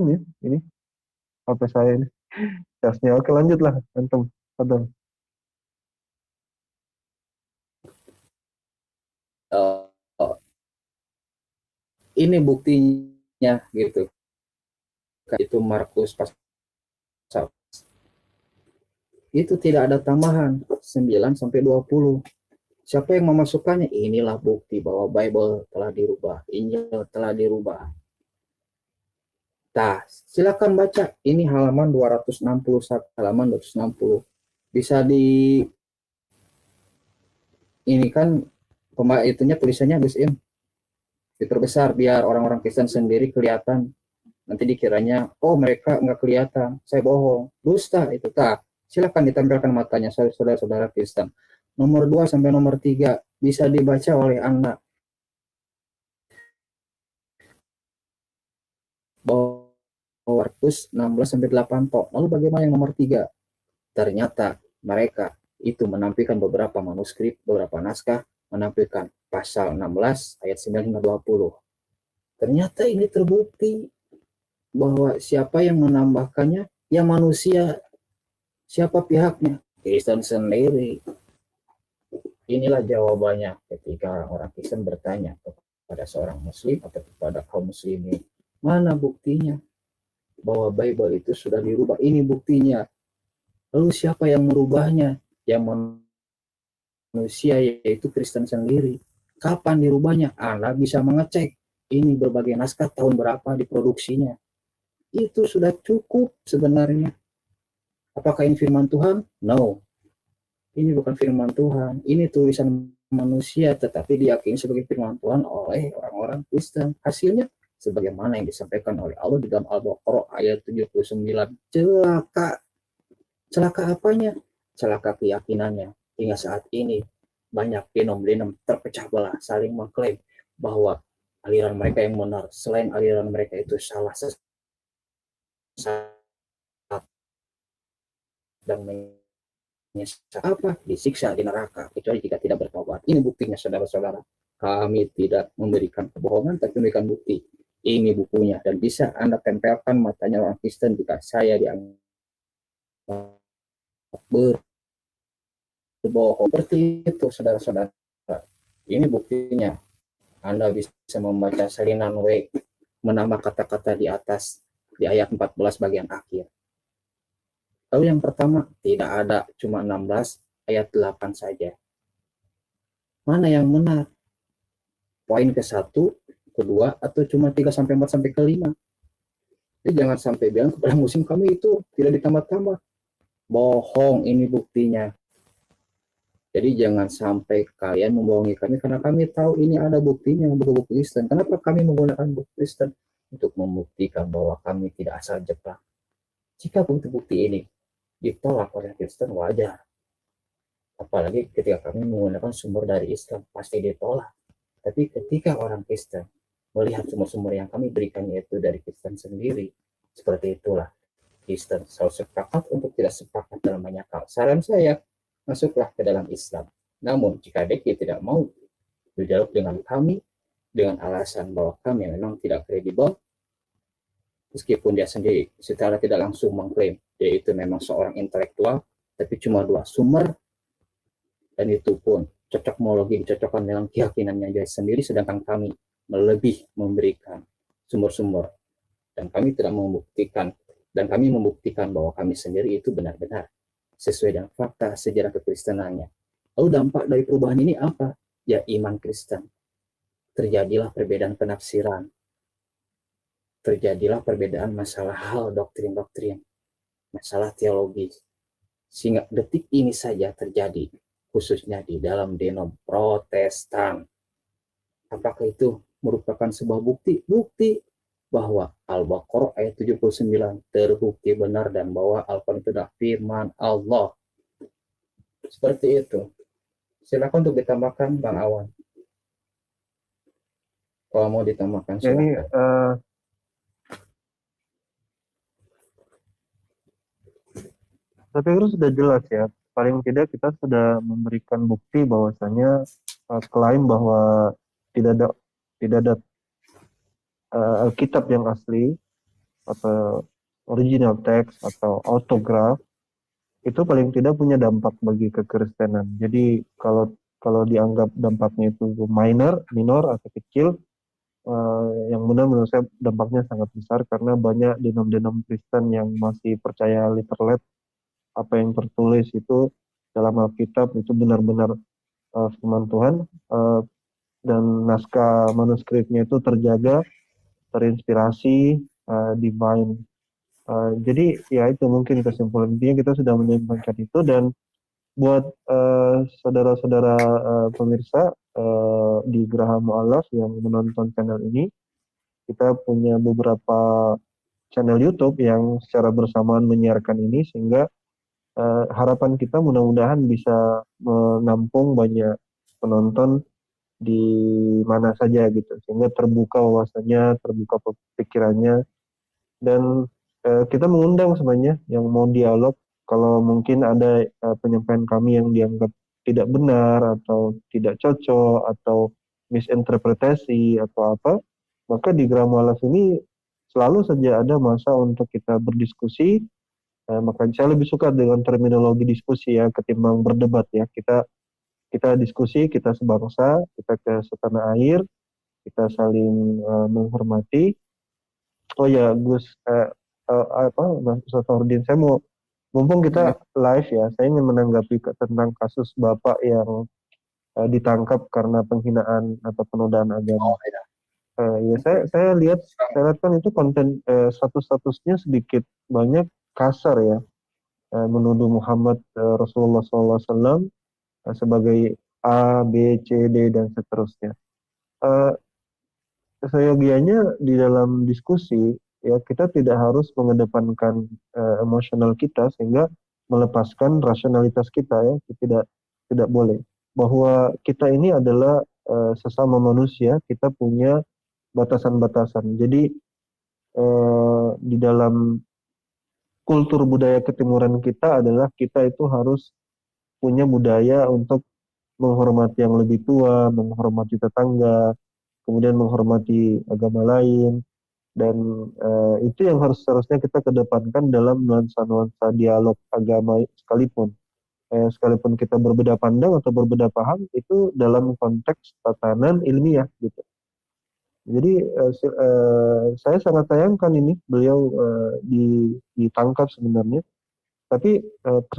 ya ini HP saya ini casnya. Oke, lanjutlah antum. Ini buktinya gitu. Itu Markus pasal itu tidak ada tambahan 9 sampai 20. Siapa yang memasukkannya? Inilah bukti bahwa Bible telah dirubah, Injil telah dirubah. Nah, silakan baca. Ini halaman 261, halaman 260. Bisa ini kan itunya tulisannya Gus Im. Diperbesar biar orang-orang Kristen sendiri kelihatan. Nanti dikiranya, oh mereka nggak kelihatan, saya bohong, dusta itu. Tak, silakan ditampilkan matanya saudara-saudara Kristen. Nomor 2 sampai nomor 3 bisa dibaca oleh Anda. Markus 16 sampai 8 tok. Lalu bagaimana yang nomor 3? Ternyata mereka itu menampilkan beberapa manuskrip, beberapa naskah, menampilkan pasal 16 ayat 9 hingga 20. Ternyata ini terbukti bahwa siapa yang menambahkannya, ya manusia. Siapa pihaknya? Kristen sendiri. Inilah jawabannya ketika orang Kristen bertanya kepada seorang Muslim atau kepada kaum Muslimin, mana buktinya bahwa Bible itu sudah dirubah? Ini buktinya. Lalu siapa yang merubahnya? Yang manusia, yaitu Kristen sendiri. Kapan dirubahnya? Anda bisa mengecek ini berbagai naskah tahun berapa diproduksinya. Itu sudah cukup sebenarnya. Apakah ini firman Tuhan? No. Ini bukan firman Tuhan. Ini tulisan manusia, tetapi diyakini sebagai firman Tuhan oleh orang-orang Kristen. Hasilnya sebagaimana yang disampaikan oleh Allah di dalam Al-Baqarah ayat 79. Celaka. Celaka apanya? Celaka keyakinannya. Hingga saat ini banyak denom-denom terpecah belah, saling mengklaim bahwa aliran mereka yang benar, selain aliran mereka itu salah, sesat, dan menyesat. Apa? Disiksa di neraka, kecuali jika tidak bertobat. Ini buktinya, saudara-saudara. Kami tidak memberikan kebohongan, tapi memberikan bukti. Ini bukunya, dan bisa Anda tempelkan matanya orang Kristen jika saya dianggap berbohong. Seperti itu, saudara-saudara. Ini buktinya. Anda bisa membaca salinan W, menambah kata-kata di atas, di ayat 14 bagian akhir. Lalu yang pertama, tidak ada, cuma 16, ayat 8 saja. Mana yang benar? Poin ke-1, ke-2, atau cuma 3 sampai 4 sampai ke-5? Jadi jangan sampai bilang kepada musim kami itu tidak ditambah-tambah. Bohong, ini buktinya. Jadi jangan sampai kalian membohongi kami, karena kami tahu ini ada buktinya, buku-buku Kristen. Kenapa kami menggunakan buku Kristen? Untuk membuktikan bahwa kami tidak asal jeplak. Jika bukti-bukti ini ditolak oleh Kristen, wajar. Apalagi ketika kami menggunakan sumber dari Islam, pasti ditolak. Tapi ketika orang Kristen melihat sumber-sumber yang kami berikan, yaitu dari Kristen sendiri, seperti itulah Kristen selalu sepakat untuk tidak sepakat dalam banyak hal. Saran saya, masuklah ke dalam Islam. Namun, jika Deki tidak mau berdialog dengan kami, dengan alasan bahwa kami memang tidak kredibel, meskipun dia sendiri secara tidak langsung mengklaim dia itu memang seorang intelektual, tapi cuma 2 sumber, dan itu pun cocokmologi dicocokkan dengan keyakinannya dia sendiri, sedangkan kami lebih memberikan sumber-sumber, dan kami tidak membuktikan, dan kami membuktikan bahwa kami sendiri itu benar-benar sesuai dengan fakta sejarah kekristenannya. Lalu dampak dari perubahan ini apa? Ya, iman Kristen. Terjadilah perbedaan penafsiran. Terjadilah perbedaan masalah hal doktrin-doktrin, masalah teologi. Sehingga detik ini saja terjadi, khususnya di dalam denom Protestan. Apakah itu merupakan sebuah bukti? Bukti bahwa Al-Baqarah ayat 79 terbukti benar, dan bahwa Al-Quran itu adalah firman Allah. Seperti itu. Silakan untuk ditambahkan, Bang Awan. Kalau mau ditambahkan, silakan. Ini saya pikir sudah jelas ya. Paling tidak kita sudah memberikan bukti bahwasanya klaim bahwa tidak ada Alkitab yang asli atau original text atau autograf itu paling tidak punya dampak bagi kekristenan. Jadi kalau dianggap dampaknya itu minor atau kecil, yang benar menurut saya dampaknya sangat besar, karena banyak denom-denom Kristen yang masih percaya literal, apa yang tertulis itu dalam Alkitab itu benar-benar firman Tuhan, dan naskah manuskripnya itu terjaga, terinspirasi, divine. Jadi ya itu mungkin kesimpulan intinya, kita sudah menyampaikan itu. Dan buat saudara-saudara pemirsa di Geraha Mu'alaf yang menonton channel ini, kita punya beberapa channel YouTube yang secara bersamaan menyiarkan ini, sehingga harapan kita mudah-mudahan bisa menampung banyak penonton di mana saja gitu, sehingga terbuka wawasannya, terbuka pikirannya, dan kita mengundang sebenarnya yang mau dialog. Kalau mungkin ada penyampaian kami yang dianggap tidak benar atau tidak cocok atau misinterpretasi atau apa, maka di Geraha Mu'alaf ini selalu saja ada masa untuk kita berdiskusi. Makanya saya lebih suka dengan terminologi diskusi ya, ketimbang berdebat ya. Kita diskusi, kita sebangsa, kita ke setanah air, kita saling menghormati. Oh ya, Gus, Mas Safardin, saya mau, mumpung kita live ya, saya ingin menanggapi tentang kasus Bapak yang ditangkap karena penghinaan atau penodaan agama. Oh, ya. Ya saya lihat kan itu konten status-statusnya sedikit banyak kasar ya, menuduh Muhammad Rasulullah SAW sebagai A, B, C, D dan seterusnya. Seyogianya di dalam diskusi ya kita tidak harus mengedepankan emosional kita sehingga melepaskan rasionalitas kita ya, tidak boleh. Bahwa kita ini adalah sesama manusia, kita punya batasan-batasan. Jadi di dalam kultur budaya ketimuran kita adalah kita itu harus punya budaya untuk menghormati yang lebih tua, menghormati tetangga, kemudian menghormati agama lain, dan itu yang seharusnya kita kedepankan dalam nuansa-nuansa dialog agama sekalipun. Sekalipun kita berbeda pandang atau berbeda paham, itu dalam konteks tatanan ilmiah gitu. Jadi saya sangat sayangkan ini beliau ditangkap sebenarnya, tapi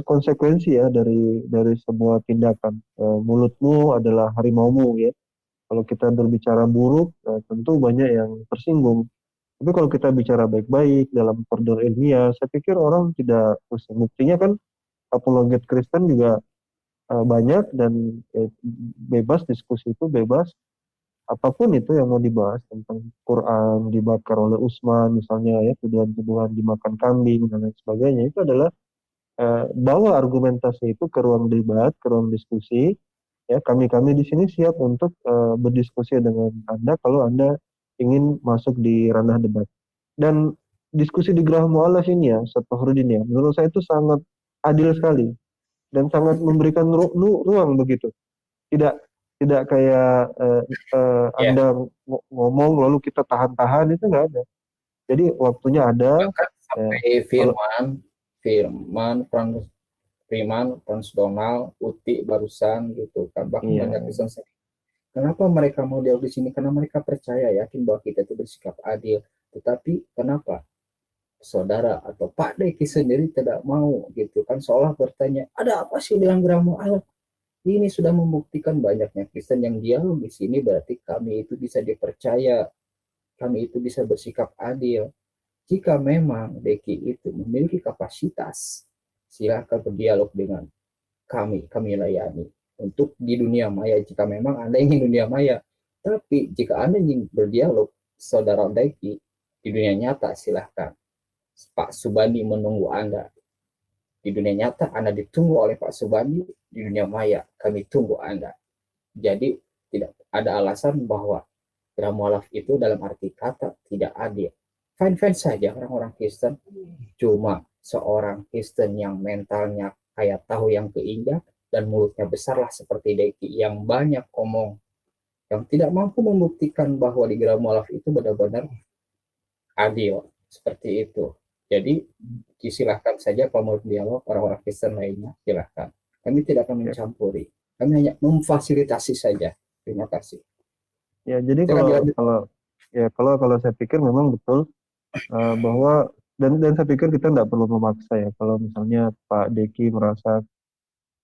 konsekuensi ya dari sebuah tindakan. Mulutmu adalah harimaumu ya. Kalau kita berbicara buruk, tentu banyak yang tersinggung. Tapi kalau kita bicara baik-baik dalam koridor ilmiah, saya pikir orang tidak pusing. Buktinya kan apologet Kristen juga banyak dan bebas, diskusi itu bebas. Apapun itu yang mau dibahas tentang Quran dibakar oleh Utsman misalnya ya, tuduhan-tuduhan dimakan kambing dan lain sebagainya, itu adalah bawa argumentasi itu ke ruang debat, ke ruang diskusi. Ya, kami di sini siap untuk berdiskusi dengan Anda kalau Anda ingin masuk di ranah debat. Dan diskusi di Gerah Mu'alaf ini ya, Ustaz Fakhrudin ya, menurut saya itu sangat adil sekali dan sangat memberikan ruang begitu. Tidak kayak Anda ngomong lalu kita tahan-tahan, itu nggak ada. Jadi waktunya ada. Bahkan sampai Firman, Frans Donald, Uti barusan gitu kan, bahkan banyak Kristen. Kenapa mereka mau dialog di sini? Karena mereka percaya, yakin bahwa kita itu bersikap adil. Tetapi kenapa saudara atau Pak Deki sendiri tidak mau gitu kan, seolah bertanya, ada apa sih dengan Gerah Mu'alaf? Ini sudah membuktikan banyaknya Kristen yang dialog di sini, berarti kami itu bisa dipercaya, kami itu bisa bersikap adil. Jika memang Deki itu memiliki kapasitas, silakan berdialog dengan kami layani untuk di dunia maya jika memang Anda ingin dunia maya. Tapi jika Anda ingin berdialog, saudara Deki, di dunia nyata silahkan. Pak Subandi menunggu Anda. Di dunia nyata Anda ditunggu oleh Pak Subandi, di dunia maya kami tunggu Anda. Jadi tidak ada alasan bahwa Gerah Mu'alaf itu dalam arti kata tidak adil. Fine-fine saja orang-orang Kristen, cuma seorang Kristen yang mentalnya kayak tahu yang keinjak dan mulutnya besarlah seperti Deki yang banyak omong, yang tidak mampu membuktikan bahwa di Gerah Mu'alaf itu benar-benar adil seperti itu. Jadi silahkan saja kalau mau dialog orang-orang Kristen lainnya, silahkan. Kami tidak akan mencampuri, kami hanya memfasilitasi saja. Terima kasih. Ya, jadi kalau saya pikir memang betul bahwa dan saya pikir kita tidak perlu memaksa ya. Kalau misalnya Pak Deki merasa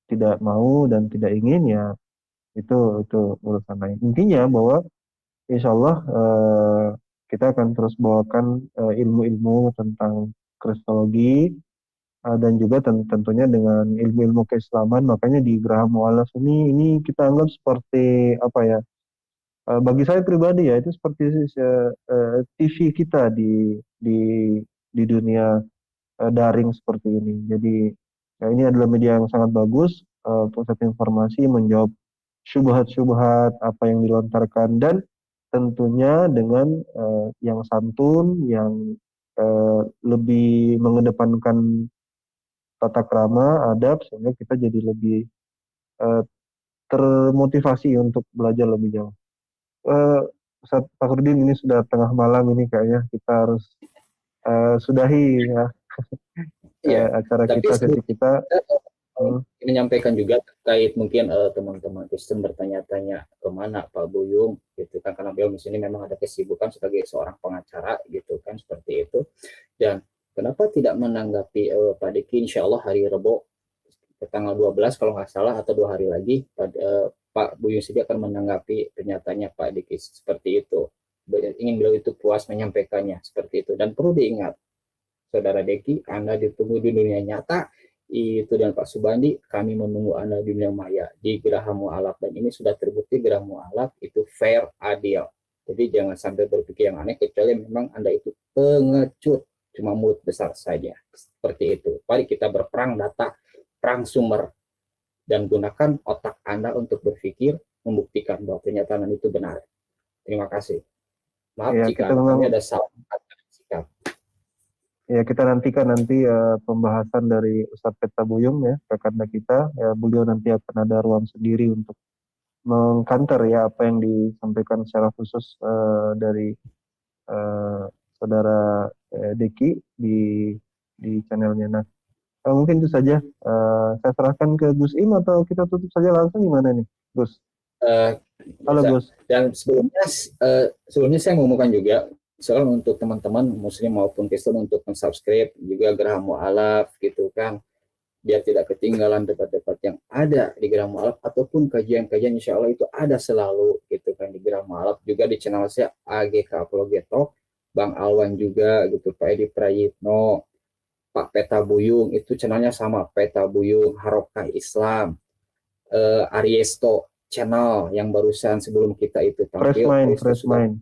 tidak mau dan tidak ingin, ya itu urusan lain. Intinya bahwa insya Allah kita akan terus bawakan ilmu-ilmu tentang kristologi dan juga tentunya dengan ilmu-ilmu keislaman. Makanya di Gerah Mu'alaf ini kita anggap seperti apa ya? Bagi saya pribadi ya, itu seperti TV kita di dunia daring seperti ini. Jadi ya, ini adalah media yang sangat bagus, pusat informasi, menjawab syubhat-syubhat apa yang dilontarkan, dan tentunya dengan yang santun, yang lebih mengedepankan tata krama, adab, sehingga kita jadi lebih termotivasi untuk belajar lebih jauh. Ustaz Fakhrudin, ini sudah tengah malam ini, kayaknya kita harus sudahi ya acara kita, sesi kita. Menyampaikan juga terkait mungkin teman-teman Kristen bertanya-tanya kemana Pak Buyung gitu kan, karena beliau di sini memang ada kesibukan sebagai seorang pengacara gitu kan, seperti itu. Dan kenapa tidak menanggapi Pak Deki? Insya Allah hari Rabu tanggal 12 kalau nggak salah, atau 2 hari lagi Pak Buyung Sibi akan menanggapi pernyataannya Pak Diki seperti itu. Ingin beliau itu puas menyampaikannya seperti itu. Dan perlu diingat, Saudara Deki, Anda ditunggu di dunia nyata, itu dan Pak Subandi, kami menunggu Anda di dunia maya, di Geraha Mu'alaf. Dan ini sudah terbukti Geraha Mu'alaf itu fair, adil. Jadi jangan sampai berpikir yang aneh, kecuali memang Anda itu pengecut, cuma mulut besar saja. Seperti itu. Mari kita berperang data, perang sumber, dan gunakan otak Anda untuk berpikir, membuktikan bahwa pernyataan itu benar. Terima kasih. Maaf Ya, jika kita memang- kami ada salah kata dan sikap. Ya, kita nantikan nanti pembahasan dari Ustadz Peta Buyung ya, rekan kita. Ya, beliau nanti akan ada ruang sendiri untuk mengkanter ya apa yang disampaikan secara khusus dari saudara Deki di channelnya. Nah, mungkin itu saja. Saya serahkan ke Gus Im atau kita tutup saja langsung, gimana nih, Gus? Halo Bisa. Gus. Dan sebelumnya saya mengumumkan juga, soal untuk teman-teman Muslim maupun Kristen untuk mensubscribe juga Geraha Mu'alaf gitu kan, biar tidak ketinggalan debat-debat yang ada di Geraha Mu'alaf ataupun kajian-kajian, insya Allah itu ada selalu gitu kan di Geraha Mu'alaf. Juga di channel saya AGK Apologeto, Bang Alwan juga gitu, Pak Edi Prayitno, Pak Peta Buyung, itu channelnya sama, Peta Buyung, Harokah Islam, Ariesto channel yang barusan sebelum kita itu tampil. Fresh Mind.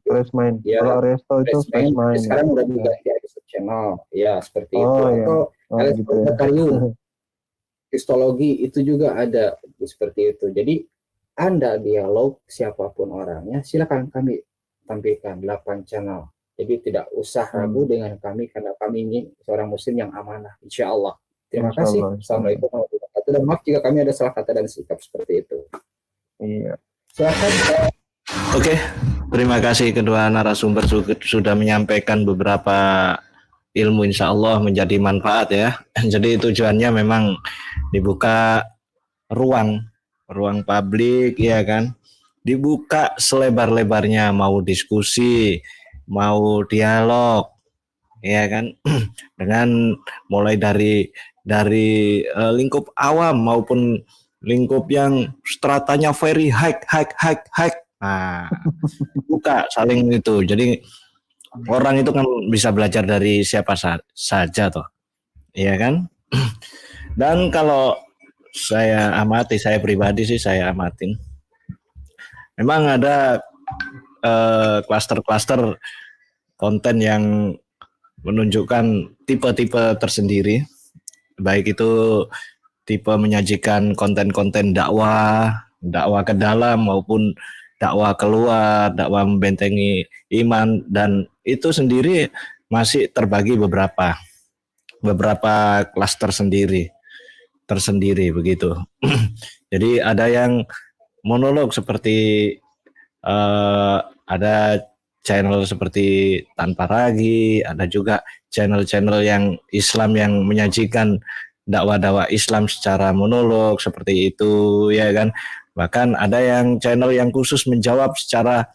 Ya, Kalau Ariesto itu Fresh Mind. sekarang udah juga di Ariesto channel, ya seperti itu. Iya. Atau Gitu ya. Batarium, Kristologi itu juga ada seperti itu. Jadi Anda dialog siapapun orangnya, silakan kami tampilkan 8 channel. Jadi tidak usah ragu dengan kami, karena kami ini seorang Muslim yang amanah, insya Allah. Terima kasih. Assalamualaikum warahmatullahi wabarakatuh. Dan maaf jika kami ada salah kata dan sikap seperti itu. Iya. Silakan. Oke, terima kasih kedua narasumber sudah menyampaikan beberapa ilmu, insya Allah menjadi manfaat ya. Jadi tujuannya memang dibuka ruang publik ya kan, dibuka selebar-lebarnya, mau diskusi, mau dialog ya kan, dengan mulai dari lingkup awam maupun lingkup yang stratanya very high. Nah, buka saling itu. Jadi orang itu kan bisa belajar dari siapa saja toh. Iya kan? Dan kalau saya amati, saya pribadi sih saya amatin, memang ada klaster-klaster konten yang menunjukkan tipe-tipe tersendiri, baik itu tipe menyajikan konten-konten dakwah ke dalam maupun dakwah keluar, dakwah membentengi iman, dan itu sendiri masih terbagi beberapa klaster tersendiri begitu. Jadi ada yang monolog seperti ada channel seperti Tanpa Ragi, ada juga channel-channel yang Islam yang menyajikan dakwah-dakwah Islam secara monolog seperti itu ya kan. Bahkan ada yang channel yang khusus menjawab secara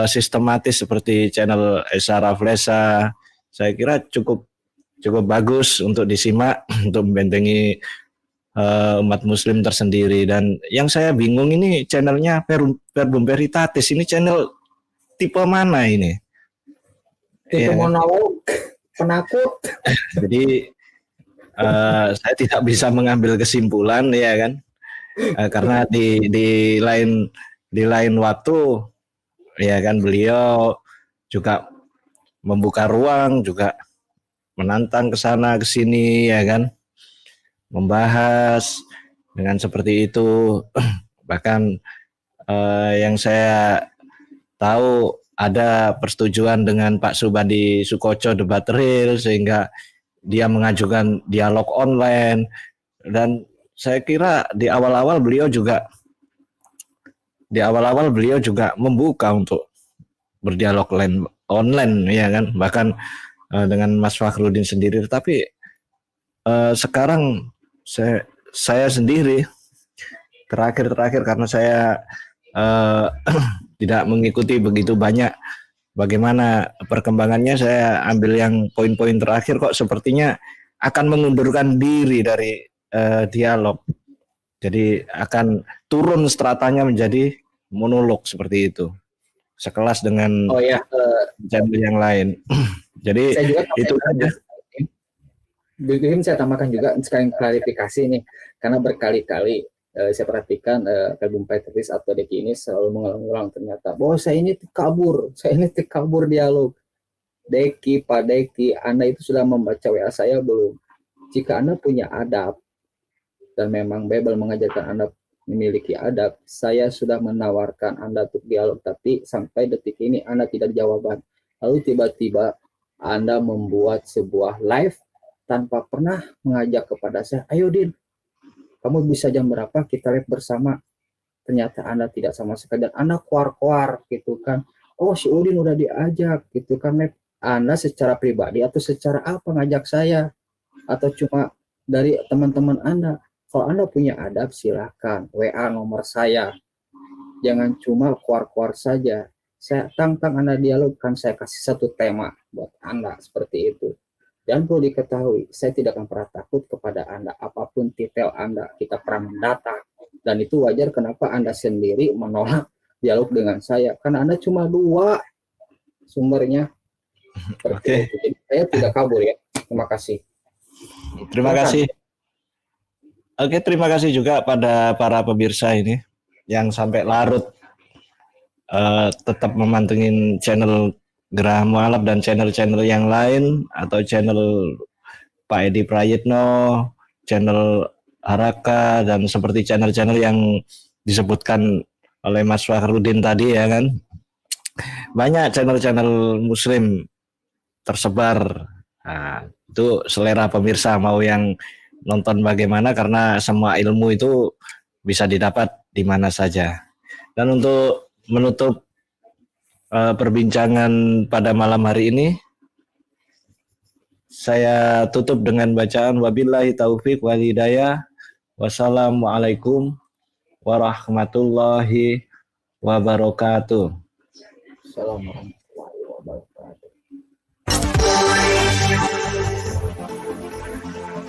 sistematis seperti channel Esa Raflesa. Saya kira cukup bagus untuk disimak untuk membentengi umat muslim tersendiri. Dan yang saya bingung ini channelnya Verbum Veritatis, ini channel tipe mana ini? Tipe monolog, penakut. Jadi saya tidak bisa mengambil kesimpulan ya kan, karena di lain waktu ya kan beliau juga membuka ruang, juga menantang ke sana ke sini ya kan, membahas dengan seperti itu. Bahkan yang saya tahu ada persetujuan dengan Pak Subandi Sukoco debat real, sehingga dia mengajukan dialog online. Dan saya kira di awal-awal beliau juga membuka untuk berdialog online ya kan, bahkan dengan Mas Fakhrudin sendiri. Tapi sekarang saya sendiri terakhir karena saya tidak mengikuti begitu banyak bagaimana perkembangannya, saya ambil yang poin-poin terakhir, kok sepertinya akan mengundurkan diri dari dialog Jadi akan turun stratanya menjadi monolog seperti itu. Sekelas dengan Oh ya, channel yang lain. Jadi saya juga itu aja. Mungkin saya tambahkan juga sekalian klarifikasi nih, karena berkali-kali saya perhatikan Bung Petris atau Deki ini selalu mengulang-ulang ternyata bahwa saya ini kabur dialog. Deki, Pak Deki, Anda itu sudah membaca WA saya belum? Jika Anda punya adab dan memang Bible mengajarkan Anda memiliki adab, saya sudah menawarkan Anda untuk dialog, tapi sampai detik ini Anda tidak jawaban. Lalu tiba-tiba Anda membuat sebuah live tanpa pernah mengajak kepada saya, ayo Din, kamu bisa jam berapa kita live bersama. Ternyata Anda tidak sama sekali, dan Anda kuar-kuar gitu kan. Oh, si Udin udah diajak gitu kan live. Anda secara pribadi atau secara apa ngajak saya? Atau cuma dari teman-teman Anda? Kalau Anda punya adab, silakan WA nomor saya. Jangan cuma kuar-kuar saja. Saya tantang Anda dialog, kan saya kasih satu tema buat Anda seperti itu. Dan perlu diketahui, saya tidak akan pernah takut kepada Anda. Apapun titel Anda, kita pernah mendata. Dan itu wajar kenapa Anda sendiri menolak dialog dengan saya. Karena Anda cuma 2 sumbernya. Oke. Itu. Jadi saya tidak kabur ya. Terima kasih. Terima kasih. Oke, terima kasih juga pada para pemirsa ini yang sampai larut tetap memantengin channel Gerah Mualaf dan channel-channel yang lain, atau channel Pak Edi Prayitno, channel Haraka, dan seperti channel-channel yang disebutkan oleh Mas Fakhrudin tadi ya kan. Banyak channel-channel muslim tersebar. Nah, itu selera pemirsa mau yang nonton bagaimana, karena semua ilmu itu bisa didapat di mana saja. Dan untuk menutup perbincangan pada malam hari ini, saya tutup dengan bacaan wabillahi taufik wal hidayah. Wassalamualaikum warahmatullahi wabarakatuh. Assalamualaikum.